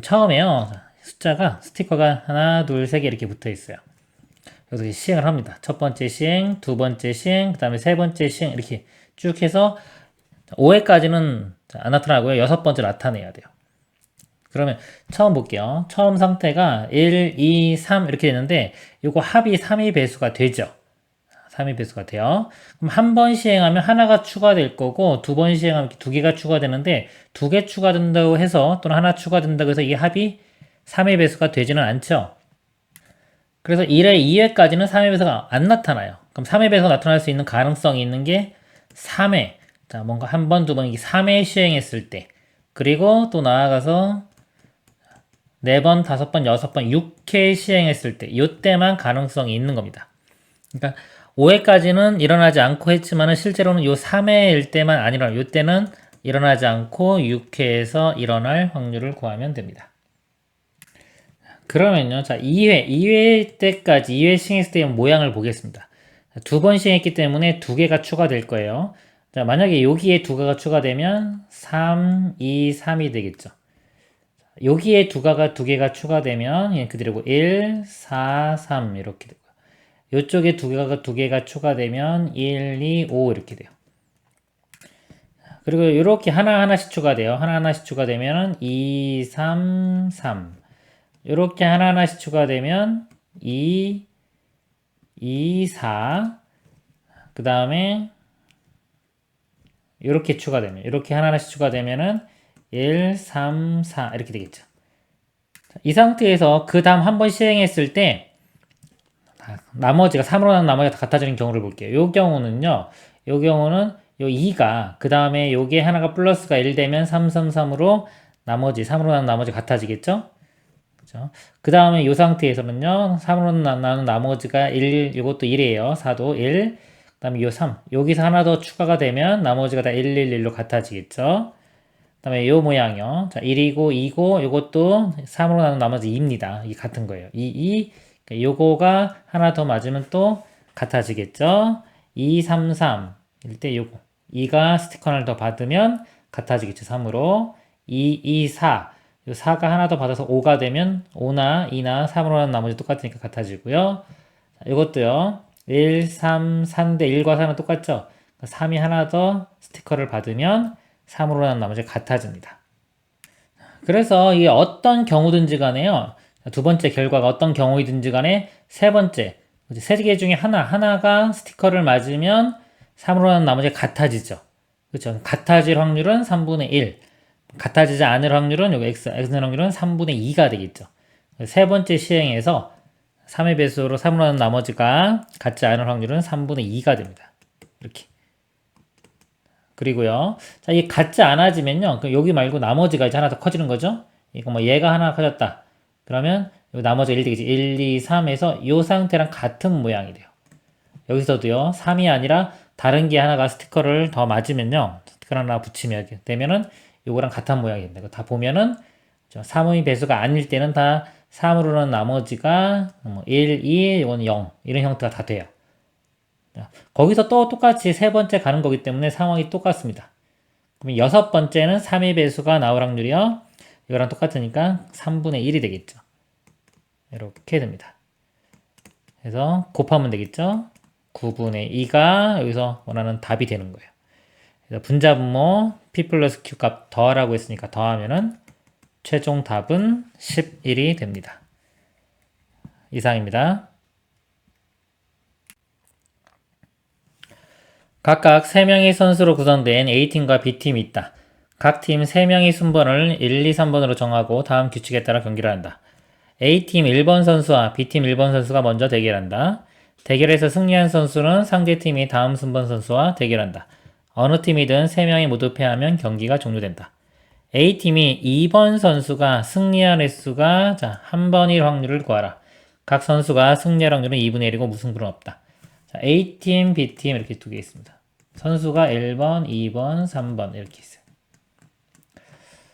처음에요. 숫자가 스티커가 하나, 둘, 세 개 이렇게 붙어 있어요. 여기서 시행을 합니다. 첫 번째 시행, 두 번째 시행, 그 다음에 세 번째 시행 이렇게 쭉 해서 5회까지는 안 나타나고요. 6번째 나타내야 돼요. 그러면 처음 볼게요. 처음 상태가 1, 2, 3 이렇게 되는데 요거 합이 3의 배수가 되죠. 3의 배수가 돼요. 그럼 한 번 시행하면 하나가 추가될 거고 두 번 시행하면 2개가 추가되는데 2개 추가된다고 해서 또는 하나 추가된다고 해서 이 합이 3의 배수가 되지는 않죠. 그래서 1회, 2회까지는 3의 배수가 안 나타나요. 그럼 3의 배수가 나타날 수 있는 가능성이 있는 게 3회. 자, 뭔가 한 번, 두 번, 이게 3회 시행했을 때. 그리고 또 나아가서 4번, 5번, 6번, 6회 시행했을 때. 이때만 가능성이 있는 겁니다. 그러니까 5회까지는 일어나지 않고 했지만은 실제로는 요 3회일 때만 안 일어나요. 이때는 일어나지 않고 6회에서 일어날 확률을 구하면 됩니다. 그러면요. 자, 2회 때까지, 2회 시행했을 때의 모양을 보겠습니다. 두 번 시행했기 때문에 2개가 추가될 거예요. 자, 만약에 여기에 2개가 추가되면 3, 2, 3이 되겠죠. 여기에 2개가 추가되면 그대로고 1, 4, 3 이렇게 되고요. 이쪽에 2개가 추가되면 1, 2, 5 이렇게 돼요. 그리고 이렇게 하나하나씩 추가돼요. 하나하나씩 추가되면 2, 3, 3 이렇게 하나하나씩 추가되면 2, 2, 4 그 다음에 이렇게 추가되면 이렇게 하나하나씩 추가되면은 1, 3, 4 이렇게 되겠죠. 이 상태에서 그 다음 한 번 시행했을 때 나머지가 3으로 나눈 나머지가 다 같아지는 경우를 볼게요. 요 경우는 요 2가 그 다음에 요게 하나가 플러스가 1 되면 3, 3, 3으로 나머지 3으로 나눈 나머지 같아지겠죠? 그죠? 그 다음에 요 상태에서는요 3으로 나눈 나머지가 1, 요것도 1이에요. 4도 1. 그 다음에 요 3. 여기서 하나 더 추가가 되면 나머지가 다 1, 1, 1로 같아지겠죠? 그 다음에 요 모양이요. 자, 1이고 2고 요것도 3으로 나눈 나머지 2입니다. 이게 같은 거예요. 2. 요거가 하나 더 맞으면 또 같아지겠죠? 2, 3, 3. 일 때 요거. 2가 스티커 하나를 더 받으면 같아지겠죠? 3으로. 2, 2, 4. 요 4가 하나 더 받아서 5가 되면 5나 2나 3으로 하는 나머지 똑같으니까 같아지고요. 자, 요것도요. 1, 3, 4인데 1과 4는 똑같죠? 3이 하나 더 스티커를 받으면 3으로 하는 나머지 같아집니다. 그래서 이게 어떤 경우든지 간에요. 두 번째 결과가 어떤 경우이든지 간에 세 번째, 세 개 중에 하나가 스티커를 맞으면 3으로 나눈 나머지가 같아지죠. 그렇죠. 같아질 확률은 3분의 1. 같아지지 않을 확률은 여기 x의 확률은 3분의 2가 되겠죠. 세 번째 시행에서 3의 배수로 3으로 나눈 나머지가 같지 않을 확률은 3분의 2가 됩니다. 이렇게. 그리고요. 자, 이게 같지 않아지면요. 여기 말고 나머지가 이제 하나 더 커지는 거죠. 이거 뭐 얘가 하나 커졌다. 그러면 여기 나머지가 1 되겠지. 1, 2, 3에서 이 상태랑 같은 모양이 돼요. 여기서도요. 3이 아니라 다른 게 하나가 스티커를 더 맞으면요. 스티커를 하나 붙이면 되면은 요거랑 같은 모양이 됩니다. 이거 다 보면은 3의 배수가 아닐 때는 다 3으로는 나머지가 1, 2, 이건 0 이런 형태가 다 돼요. 거기서 또 똑같이 세 번째 가는 거기 때문에 상황이 똑같습니다. 그럼 여섯 번째는 3의 배수가 나올 확률이요. 이거랑 똑같으니까 3분의 1이 되겠죠. 이렇게 됩니다. 그래서 곱하면 되겠죠. 9분의 2가 여기서 원하는 답이 되는 거예요. 그래서 분자분모 p 플러스 q 값 더하라고 했으니까 더하면은 최종 답은 11이 됩니다. 이상입니다. 각각 3명의 선수로 구성된 A팀과 B팀이 있다. 각 팀 3명의 순번을 1, 2, 3번으로 정하고 다음 규칙에 따라 경기를 한다. A팀 1번 선수와 B팀 1번 선수가 먼저 대결한다. 대결에서 승리한 선수는 상대팀이 다음 순번 선수와 대결한다. 어느 팀이든 3명이 모두 패하면 경기가 종료된다. A팀이 2번 선수가 승리한 횟수가 한 번일 확률을 구하라. 각 선수가 승리할 확률은 2분의 1이고 무승부는 없다. 자, A팀, B팀 이렇게 두 개 있습니다. 선수가 1번, 2번, 3번 이렇게 있어요.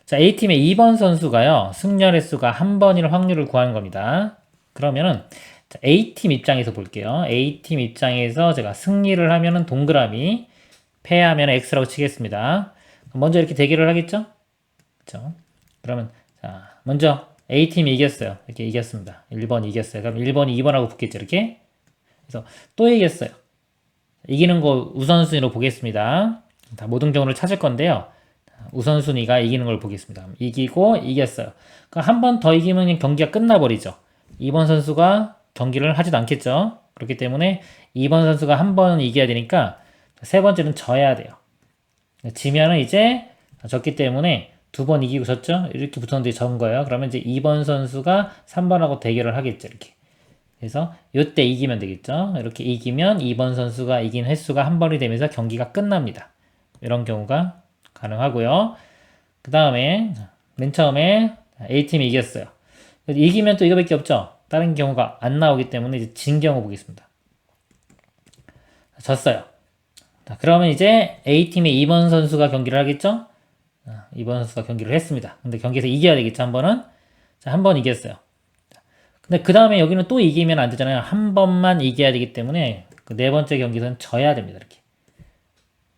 자, A팀의 2번 선수가요. 승리할 횟수가 한 번일 확률을 구하는 겁니다. 그러면은 A팀 입장에서 볼게요. A팀 입장에서 제가 승리를 하면은 동그라미, 패하면 X라고 치겠습니다. 먼저 이렇게 대결을 하겠죠? 그렇죠? 그러면 자, 먼저 A팀이 이겼어요. 이렇게 이겼습니다. 1번 이겼어요. 그럼 1번이 2번하고 붙겠죠. 이렇게. 그래서 또 이겼어요. 이기는 거 우선순위로 보겠습니다. 다 모든 경우를 찾을 건데요. 우선순위가 이기는 걸 보겠습니다. 이기고 이겼어요. 그러니까 한 번 더 이기면 경기가 끝나버리죠. 2번 선수가 경기를 하지도 않겠죠. 그렇기 때문에 2번 선수가 한 번은 이겨야 되니까 세 번째는 져야 돼요. 지면은 이제 졌기 때문에 두 번 이기고 졌죠? 이렇게 붙었는데 전 거예요. 그러면 이제 2번 선수가 3번하고 대결을 하겠죠. 이렇게. 그래서 이때 이기면 되겠죠. 이렇게 이기면 2번 선수가 이긴 횟수가 한 번이 되면서 경기가 끝납니다. 이런 경우가 가능하고요. 그 다음에 맨 처음에 A팀이 이겼어요. 이기면 또 이거밖에 없죠. 다른 경우가 안 나오기 때문에 이제 진 경우 보겠습니다. 졌어요. 그러면 이제 A팀의 2번 선수가 경기를 하겠죠? 2번 선수가 경기를 했습니다. 근데 경기에서 이겨야 되겠죠, 한 번은? 자, 한 번 이겼어요. 근데 그 다음에 여기는 또 이기면 안 되잖아요. 한 번만 이겨야 되기 때문에 그 네 번째 경기에서는 져야 됩니다, 이렇게.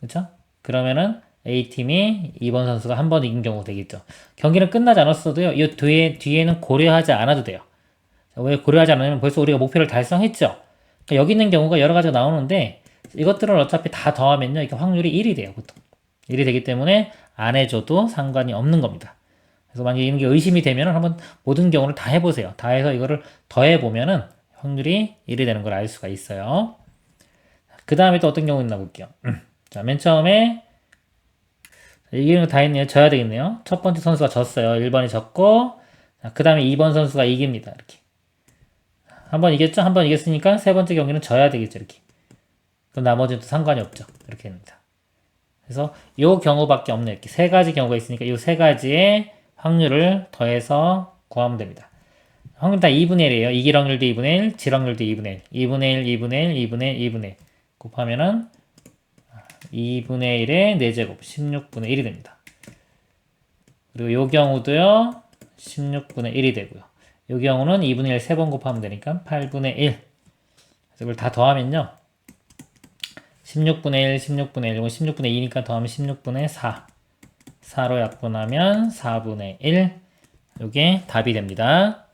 그렇죠? 그러면은 A팀이 2번 선수가 한 번 이긴 경우 되겠죠. 경기는 끝나지 않았어도요, 이 뒤에는 고려하지 않아도 돼요. 왜 고려하지 않으면 벌써 우리가 목표를 달성했죠? 그러니까 여기 있는 경우가 여러 가지가 나오는데 이것들은 어차피 다 더하면요, 이게 확률이 1이 돼요, 보통. 1이 되기 때문에 안 해줘도 상관이 없는 겁니다. 그래서 만약에 이런 게 의심이 되면 한번 모든 경우를 다 해보세요. 다 해서 이거를 더해보면은 확률이 1이 되는 걸 알 수가 있어요. 그 다음에 또 어떤 경우 있나 볼게요. 자, 맨 처음에 이기는 거 다 했네요. 져야 되겠네요. 첫 번째 선수가 졌어요. 1번이 졌고, 그 다음에 2번 선수가 이깁니다. 이렇게. 한 번 이겼죠? 한 번 이겼으니까 세 번째 경기는 져야 되겠죠. 이렇게. 그럼 나머지는 또 상관이 없죠. 이렇게 됩니다. 그래서 요 경우밖에 없네요. 이렇게 세 가지 경우가 있으니까 이 세 가지의 확률을 더해서 구하면 됩니다. 확률 다 2분의 1이에요. 이길 확률도 2분의 1, 질 확률도 2분의 1. 2분의 1, 2분의 1, 2분의 1, 2분의 1. 곱하면은 2분의 1의 4제곱, 16분의 1이 됩니다. 그리고 요 경우도요, 16분의 1이 되고요. 요 경우는 2분의 1 3번 곱하면 되니까 8분의 1. 그래서 이걸 다 더하면요. 16분의 1, 16분의 1, 이건 16분의 2니까 더하면 16분의 4. 4로 약분하면 4분의 1. 이게 답이 됩니다.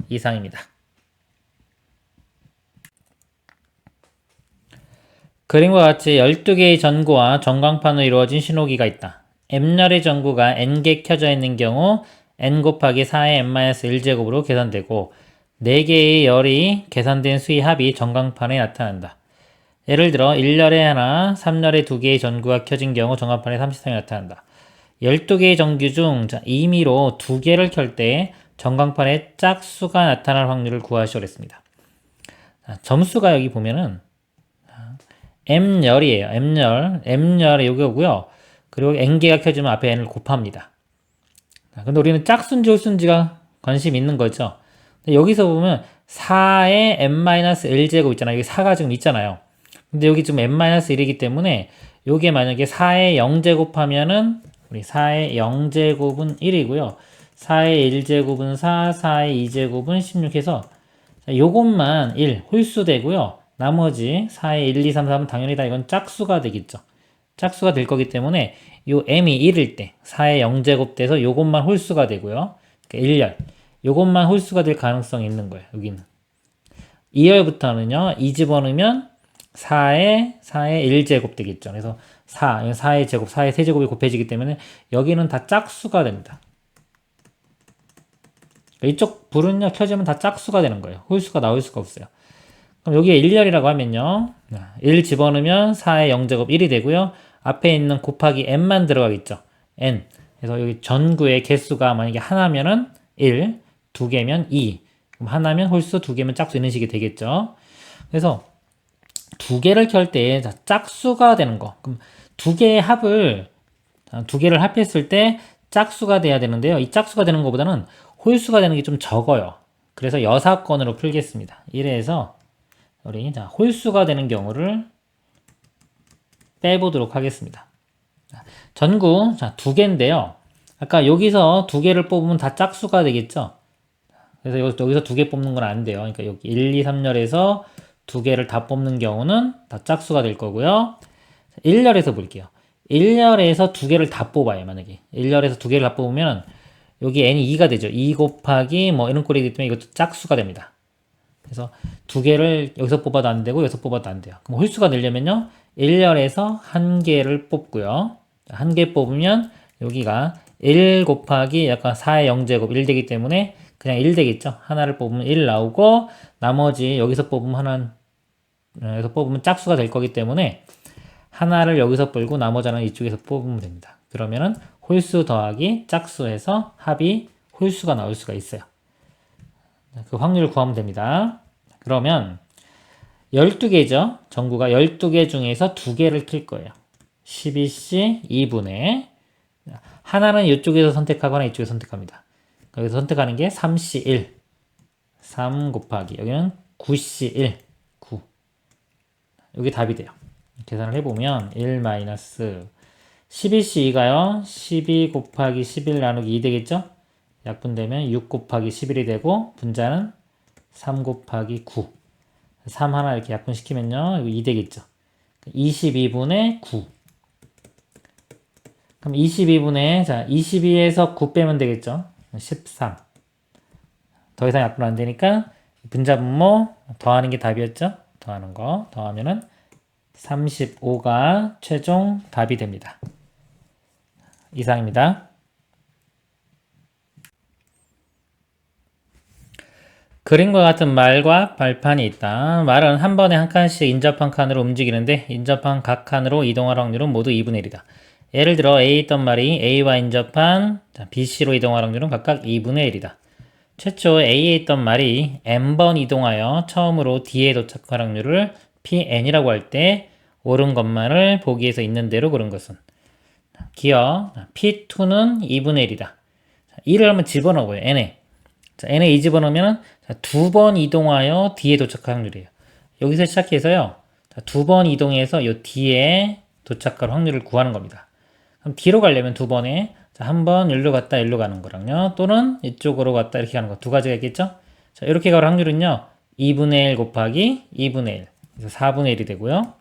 이상입니다. 그림과 같이 12개의 전구와 전광판으로 이루어진 신호기가 있다. m열의 전구가 n개 켜져 있는 경우 n 곱하기 4의 n-1제곱으로 계산되고 4개의 열이 계산된 수의 합이 전광판에 나타난다. 예를 들어 1열에 하나, 3열에 2개의 전구가 켜진 경우 전광판에 33이 나타난다. 12개의 전구 중 임의로 2개를 켤 때 전광판에 짝수가 나타날 확률을 구하시오 그랬습니다. 점수가 여기 보면은 m열이에요. m열이 요거고요. 그리고 n개가 켜지면 앞에 n을 곱합니다. 근데 우리는 짝수인지 홀수인지가 관심 있는 거죠. 근데 여기서 보면 4의 n-1제곱 있잖아요. 여기 4가 지금 있잖아요. 근데 여기 지금 n-1이기 때문에 요게 만약에 4의 0제곱 하면은 우리 4의 0제곱은 1이고요. 4의 1제곱은 4, 4의 2제곱은 16 해서 요것만 1, 홀수 되고요. 나머지 4의 1, 2, 3, 4은 당연히 다 이건 짝수가 되겠죠. 짝수가 될 거기 때문에 요 m이 1일 때 4의 0제곱 돼서 요것만 홀수가 되고요. 그러니까 1열. 요것만 홀수가 될 가능성이 있는 거예요. 여기는. 2열부터는요. 2 집어넣으면 4의 1제곱 되겠죠. 그래서 4의 제곱, 4의 세제곱이 곱해지기 때문에 여기는 다 짝수가 됩니다. 이쪽 불은요 켜지면 다 짝수가 되는 거예요. 홀수가 나올 수가 없어요. 그럼 여기에 1열이라고 하면요 1 집어넣으면 4의 0제곱 1이 되고요. 앞에 있는 곱하기 n만 들어가겠죠. n. 그래서 여기 전구의 개수가 만약에 하나면은 1, 2개면 2. 그럼 하나면 홀수, 2개면 짝수 이런 식이 되겠죠. 그래서 2개를 켤 때 짝수가 되는 거. 그럼 2개의 합을 2개를 합했을 때 짝수가 돼야 되는데요. 이 짝수가 되는 것보다는 홀수가 되는 게 좀 적어요. 그래서 여사건으로 풀겠습니다. 이래서 우리 홀수가 되는 경우를 빼보도록 하겠습니다. 전구 2개인데요. 아까 여기서 2개를 뽑으면 다 짝수가 되겠죠. 그래서 여기서 2개 뽑는 건 안 돼요. 그러니까 여기 1, 2, 3열에서 2개를 다 뽑는 경우는 다 짝수가 될 거고요. 1열에서 볼게요. 1열에서 2개를 다 뽑아요. 만약에 1열에서 2개를 다 뽑으면 여기 n이 2가 되죠. 2 곱하기 뭐 이런 꼴이기 때문에 이것도 짝수가 됩니다. 그래서 2개를 여기서 뽑아도 안 되고 여기서 뽑아도 안 돼요. 그럼 홀수가 되려면요 1열에서 1개를 뽑고요. 1개 뽑으면 여기가 1 곱하기 약간 4의 0제곱 1 되기 때문에 그냥 1 되겠죠. 하나를 뽑으면 1 나오고 나머지 여기서 뽑으면 여기서 뽑으면 짝수가 될 거기 때문에 하나를 여기서 뽑고 나머지 하나는 이쪽에서 뽑으면 됩니다. 그러면은 홀수 더하기 짝수 해서 합이 홀수가 나올 수가 있어요. 그 확률을 구하면 됩니다. 그러면 12개죠. 전구가 12개 중에서 2개를 킬 거예요. 12C 2분의 하나는 이쪽에서 선택하거나 이쪽에서 선택합니다. 여기서 선택하는 게 3C1 3 곱하기 여기는 9C1 9 여기 답이 돼요. 계산을 해보면 1 마이너스 12C2가요 12 곱하기 11 나누기 2 되겠죠. 약분되면 6 곱하기 11이 되고 분자는 3 곱하기 9 3 하나 이렇게 약분시키면요 이거 2 되겠죠. 22분의 9 그럼 22분의 22에서 9 빼면 되겠죠. 13 더 이상 약분 안 되니까 분자분모 더하는 게 답이었죠. 더하는 거 더하면은 35가 최종 답이 됩니다. 이상입니다. 그림과 같은 말과 발판이 있다. 말은 한 번에 한 칸씩 인접한 칸으로 움직이는데 인접한 각 칸으로 이동할 확률은 모두 2분의 1이다. 예를 들어 A에 있던 말이 A와 인접한 BC로 이동할 확률은 각각 2분의 1이다. 최초 A에 있던 말이 n번 이동하여 처음으로 D에 도착할 확률을 Pn이라고 할 때 옳은 것만을 보기에서 있는 대로 고른 것은 기억 P2는 2분의 1이다. 2를 한번 집어넣어요. n에. n에 2 집어넣으면 2번 이동하여 D에 도착할 확률이에요. 여기서 시작해서요. 2번 이동해서 요 D에 도착할 확률을 구하는 겁니다. 그럼 D로 가려면 2번에 한 번 일로 갔다 일로 가는 거랑요. 또는 이쪽으로 갔다 이렇게 가는 거 두 가지가 있겠죠? 자, 이렇게 갈 확률은요. 2분의 1 곱하기 2분의 1. 그래서 4분의 1이 되고요.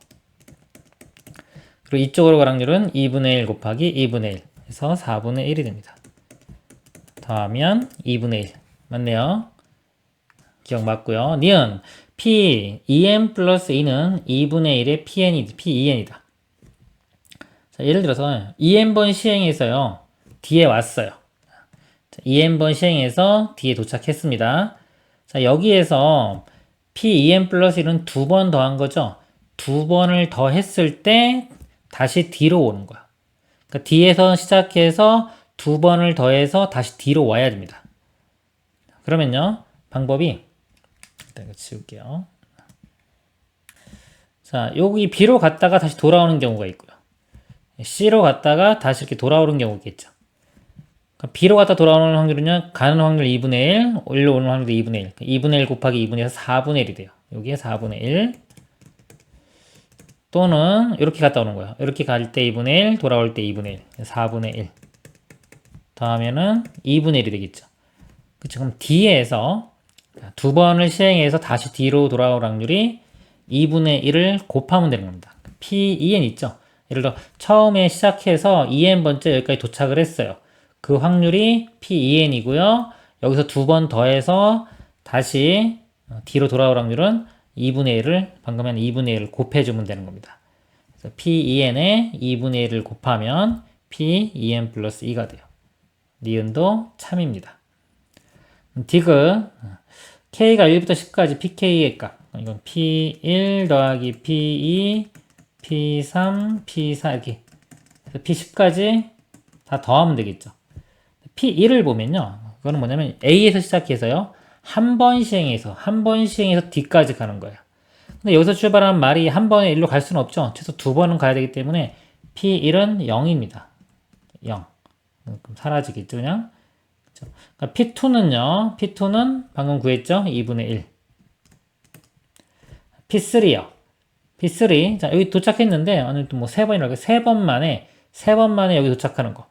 그리고 이쪽으로 갈 확률은 2분의 1 곱하기 2분의 1. 그래서 4분의 1이 됩니다. 더하면 2분의 1. 맞네요. 기억 맞고요. 니은 P, 2n 플러스 2는 2분의 1의 PN이다. 자, 자, 예를 들어서 2n번 시행해서요. D에 왔어요. 자, 2n번 시행해서 D에 도착했습니다. 자, 여기에서 P2n 플러스 1은 두 번 더한 거죠. 두 번을 더 했을 때 다시 D로 오는 거야. 그러니까 D에서 시작해서 두 번을 더해서 다시 D로 와야 됩니다. 그러면요. 방법이 일단 이거 지울게요. 자, 여기 B로 갔다가 다시 돌아오는 경우가 있고요. C로 갔다가 다시 이렇게 돌아오는 경우가 있겠죠. 그러니까 B로 갔다 돌아오는 확률은요. 가는 확률 2분의 1, 올려 오는 확률도 2분의 1. 2분의 1 곱하기 2분의 1에서 4분의 1이 돼요. 여기에 4분의 1. 또는 이렇게 갔다 오는 거예요. 이렇게 갈 때 2분의 1, 돌아올 때 2분의 1. 4분의 1. 더하면은 2분의 1이 되겠죠. 그쵸? 그럼 D에서 두 번을 시행해서 다시 D로 돌아올 확률이 2분의 1을 곱하면 되는 겁니다. P2n 있죠? 예를 들어 처음에 시작해서 2n번째 여기까지 도착을 했어요. 그 확률이 P2n이고요. 여기서 두 번 더해서 다시 D로 돌아올 확률은 2분의 1을 방금 한 2분의 1을 곱해주면 되는 겁니다. 그래서 P2n에 2분의 1을 곱하면 P2n 플러스 2가 돼요. 니은도 참입니다. 디귿 K가 1부터 10까지 PK의 값 이건 P1 더하기 P2 P3 P4 이렇게 P10까지 다 더하면 되겠죠. P1을 보면요. 그거는 뭐냐면 A에서 시작해서요. 한 번 시행해서 D까지 가는 거예요. 근데 여기서 출발한 말이 한 번에 1로 갈 수는 없죠. 최소 두 번은 가야 되기 때문에 P1은 0입니다. 0. 그럼 사라지겠죠, 그냥. 그러니까 P2는 방금 구했죠? 2분의 1. P3요. P3. 자, 여기 도착했는데, 오늘 또 뭐 세 번이라고, 세 번 만에 여기 도착하는 거.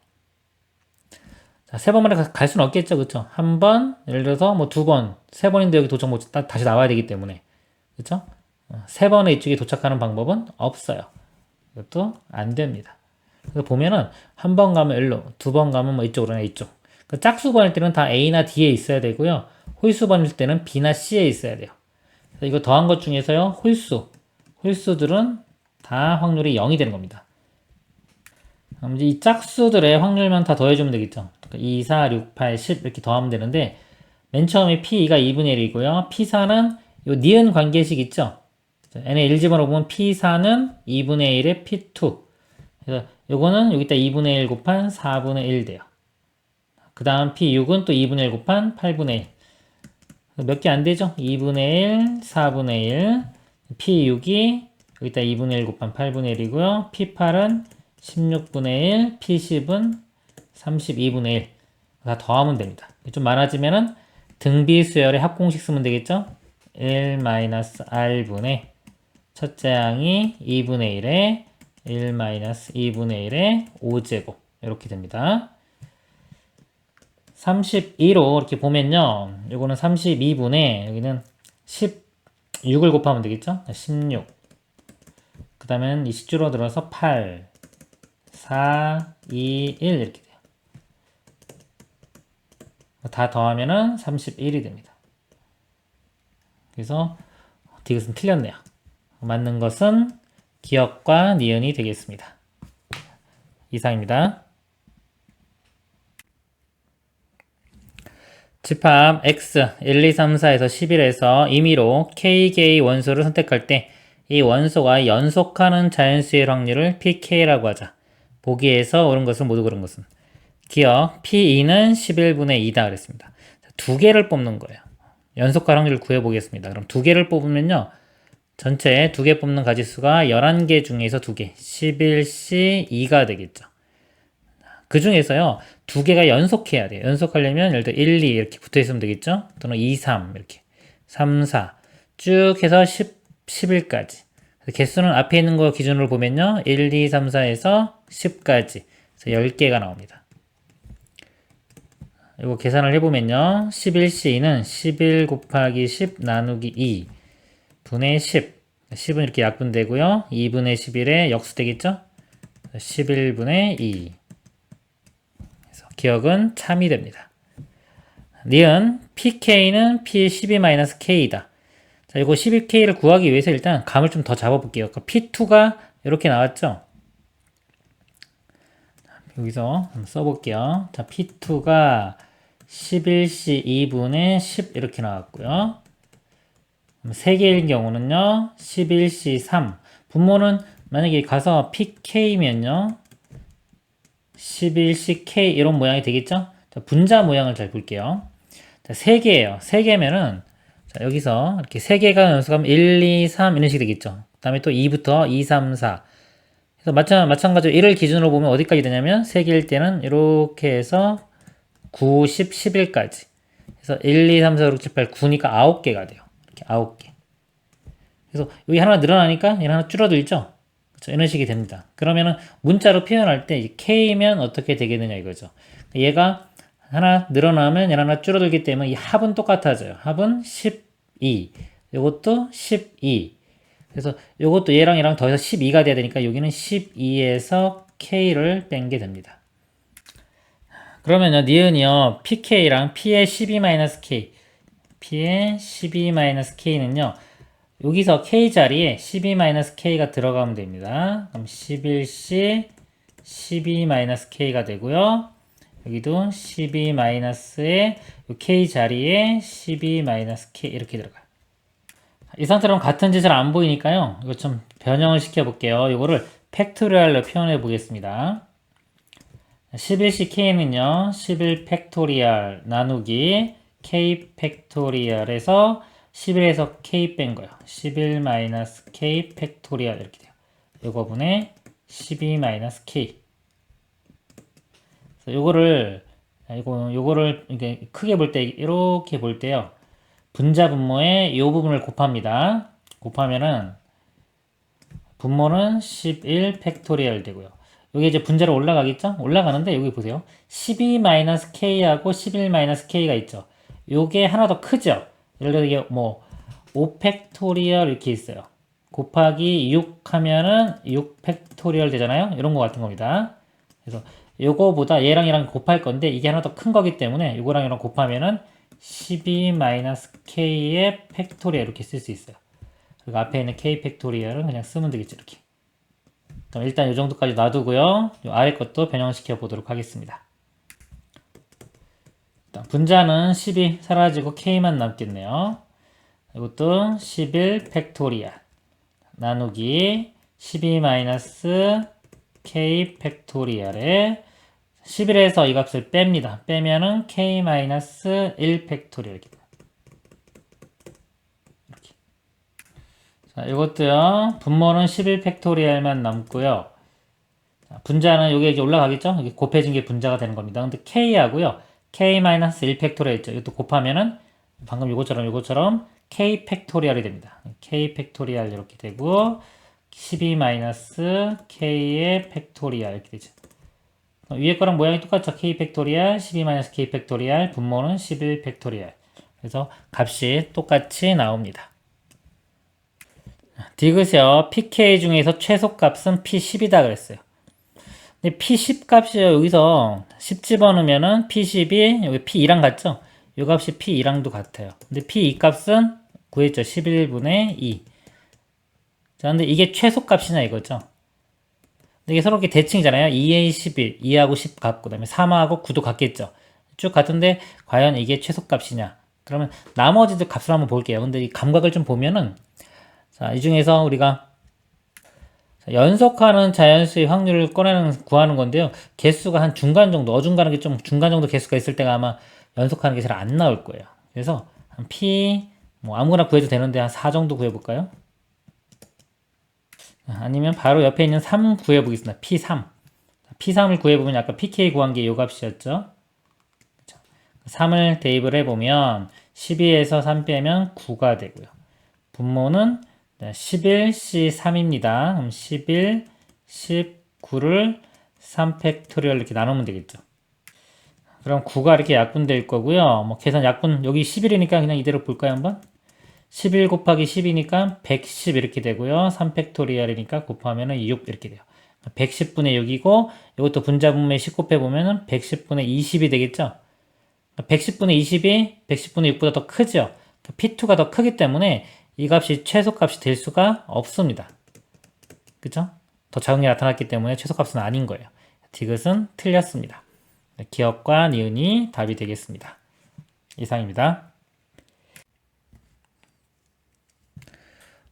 자, 세 번 만에 갈 수는 없겠죠, 그쵸? 한 번, 예를 들어서 뭐 두 번, 세 번인데 여기 도착 못, 다시 나와야 되기 때문에. 그쵸? 세 번에 이쪽에 도착하는 방법은 없어요. 이것도 안 됩니다. 그래서 보면은, 한 번 가면 일로, 두 번 가면 뭐 이쪽으로나 이쪽. 그 짝수번일 때는 다 A나 D에 있어야 되고요. 홀수번일 때는 B나 C에 있어야 돼요. 그래서 이거 더한 것 중에서요, 홀수들은 다 확률이 0이 되는 겁니다. 그럼 이제 이 짝수들의 확률만 다 더해주면 되겠죠. 그러니까 2, 4, 6, 8, 10 이렇게 더하면 되는데 맨 처음에 P2가 2분의 1이고요. P4는 요 니은 관계식 있죠. n의 1 집어넣으면 P4는 2분의 1의 P2. 그래서 요거는 여기다 2분의 1 곱한 4분의 1 돼요. 그 다음 P6은 또 2분의 1 곱한 8분의 1. 몇 개 안 되죠? 2분의 1, 4분의 1. P6이 여기다 2분의 1 곱한 8분의 1이고요. P8은 16분의 1, P10은 32분의 1. 다 더하면 됩니다. 좀 많아지면은 등비수열의 합공식 쓰면 되겠죠? 1-R분의 첫째 항이 2분의 1에 1-2분의 1의 5제곱 이렇게 됩니다. 32로 이렇게 보면요. 요거는 32분의 여기는 16을 곱하면 되겠죠? 16. 그 다음엔 이 식주로 들어서 8, 4, 2, 1 이렇게 돼요. 다 더하면은 31이 됩니다. 그래서 디귿은 틀렸네요. 맞는 것은 기역과 니은이 되겠습니다. 이상입니다. 집합 x 1, 2, 3, 4에서 11에서 임의로 k개의 원소를 선택할 때 이 원소가 연속하는 자연수의 확률을 pk라고 하자. 보기에서 옳은 것은 모두 그런 것은 기억 p2는 11분의 2다 그랬습니다. 두 개를 뽑는 거예요. 연속할 확률을 구해보겠습니다. 그럼 두 개를 뽑으면요. 전체 두 개 뽑는 가지수가 11개 중에서 두 개 11C2가 되겠죠. 그 중에서요. 두 개가 연속해야 돼요. 연속하려면 예를 들어 1, 2 이렇게 붙어있으면 되겠죠. 또는 2, 3 이렇게 3, 4 쭉 해서 11까지 개수는 앞에 있는 거 기준으로 보면요. 1, 2, 3, 4에서 10까지 그래서 10개가 나옵니다. 이거 계산을 해보면요. 11C는 11 곱하기 10 나누기 2 분의 10 10은 이렇게 약분되고요. 2분의 11에 역수 되겠죠. 11분의 2 그래서 기억은 참이 됩니다. 니은 PK는 P12-K이다. 자, 이거 12K를 구하기 위해서 일단 감을 좀 더 잡아볼게요. P2가 이렇게 나왔죠? 여기서 한번 써볼게요. 자, P2가 11C 2분의 10 이렇게 나왔고요. 3개일 경우는요, 11C 3. 분모는 만약에 가서 PK면요, 11CK 이런 모양이 되겠죠? 자, 분자 모양을 잘 볼게요. 자, 3개예요. 3개면은 자, 여기서 이렇게 3개가 연속하면 1, 2, 3 이런 식이 되겠죠. 그 다음에 또 2부터 2, 3, 4. 그래서 마찬가지로 1을 기준으로 보면 어디까지 되냐면 3개일 때는 이렇게 해서 9, 10, 11까지. 그래서 1, 2, 3, 4, 5, 6, 7, 8, 9니까 9개가 돼요. 이렇게 9개. 그래서 여기 하나 늘어나니까 얘 하나 줄어들죠? 그렇죠? 이런 식이 됩니다. 그러면은 문자로 표현할 때 K면 어떻게 되겠느냐 이거죠. 얘가 하나 늘어나면 얘 하나 줄어들기 때문에 이 합은 똑같아져요. 합은 12. 이것도 12. 그래서 이것도 얘랑 더해서 12가 돼야 되니까 여기는 12에서 K를 뺀 게 됩니다. 그러면요, 니은이요, PK랑 P의 12-K, P의 12-K는요, 여기서 K 자리에 12-K가 들어가면 됩니다. 그럼 11C 12-K가 되고요. 여기도 12-에 K 자리에 12-K 이렇게 들어가요. 이 상태로는 같은 짓을 안 보이니까요. 이거 좀 변형을 시켜 볼게요. 이거를 팩토리얼로 표현해 보겠습니다. 11ck는요, 11 팩토리얼 나누기 k 팩토리얼에서 11에서 k 뺀 거예요. 11 k 팩토리얼 이렇게 돼요. 요거분의 12 k. 요거를 이게 크게 볼 때 이렇게 볼 때요. 분자 분모의 이 부분을 곱합니다. 곱하면은 분모는 11 팩토리얼 되고요. 여기 이제 분자로 올라가겠죠? 올라가는데 여기 보세요. 12-k하고 11-k가 있죠. 요게 하나 더 크죠? 예를 들어 이게 뭐 5 팩토리얼 이렇게 있어요. 곱하기 6 하면은 6 팩토리얼 되잖아요? 이런 거 같은 겁니다. 그래서 요거보다 얘랑 곱할 건데 이게 하나 더 큰 거기 때문에 요거랑 이랑 곱하면은 12-k의 팩토리얼 이렇게 쓸 수 있어요. 그리고 앞에 있는 k 팩토리얼은 그냥 쓰면 되겠죠. 이렇게. 그럼 일단 이 정도까지 놔두고요. 이 아래 것도 변형시켜 보도록 하겠습니다. 일단 분자는 10이 사라지고 k만 남겠네요. 이것도 11 팩토리얼 나누기 12-k 팩토리얼에 11에서 이 값을 뺍니다. 빼면은 k-1 팩토리얼 이렇게. 자, 이것도요. 분모는 11 팩토리얼만 남고요. 자, 분자는 여기 이제 올라가겠죠? 여기 곱해진 게 분자가 되는 겁니다. 근데 k하고요. k-1 팩토리얼 있죠. 이것도 곱하면은 방금 요것처럼 k 팩토리얼이 됩니다. k 팩토리얼 이렇게 되고 12-k의 팩토리얼 이렇게 되죠. 위에 거랑 모양이 똑같죠. k 팩토리얼, 12-k 팩토리얼, 분모는 11 팩토리얼. 그래서 값이 똑같이 나옵니다. 디귿이요. pk 중에서 최소값은 p10이다 그랬어요. 근데 p10 값이요. 여기서 10 집어넣으면은 p10이 여기 p2랑 같죠? 이 값이 p2랑도 같아요. 근데 p2 값은 구했죠. 11분의 2. 자, 근데 이게 최소값이냐 이거죠. 근데 이게 서로 이렇게 대칭이잖아요. 2에 11, 2하고 10 같고, 그 다음에 3하고 9도 같겠죠. 쭉 같은데, 과연 이게 최소값이냐? 그러면 나머지도 값을 한번 볼게요. 근데 이 감각을 좀 보면은, 자, 이 중에서 우리가 연속하는 자연수의 확률을 구하는 건데요. 개수가 한 중간 정도, 어중간하게 좀 중간 정도 개수가 있을 때가 아마 연속하는 게 잘 안 나올 거예요. 그래서 한 P, 뭐 아무거나 구해도 되는데 한 4 정도 구해볼까요? 아니면 바로 옆에 있는 3 구해보겠습니다. P3. P3을 구해보면 아까 PK 구한 게 이 값이었죠. 3을 대입을 해보면 12에서 3 빼면 9가 되고요. 분모는 11C3입니다. 그럼 11, 19를 3팩토리얼 이렇게 나누면 되겠죠. 그럼 9가 이렇게 약분될 거고요. 뭐 계산 약분, 여기 11이니까 그냥 이대로 볼까요, 한번? 11 곱하기 10이니까 110 이렇게 되고요. 3팩토리얼이니까 곱하면은 6 이렇게 돼요. 110분의 6이고, 이것도 분자분모에 10 곱해보면은 110분의 20이 되겠죠? 110분의 20이 110분의 6보다 더 크죠? P2가 더 크기 때문에 이 값이 최소값이 될 수가 없습니다. 그쵸? 더 작은 게 나타났기 때문에 최소값은 아닌 거예요. 디귿은 틀렸습니다. 기역과 니은이 답이 되겠습니다. 이상입니다.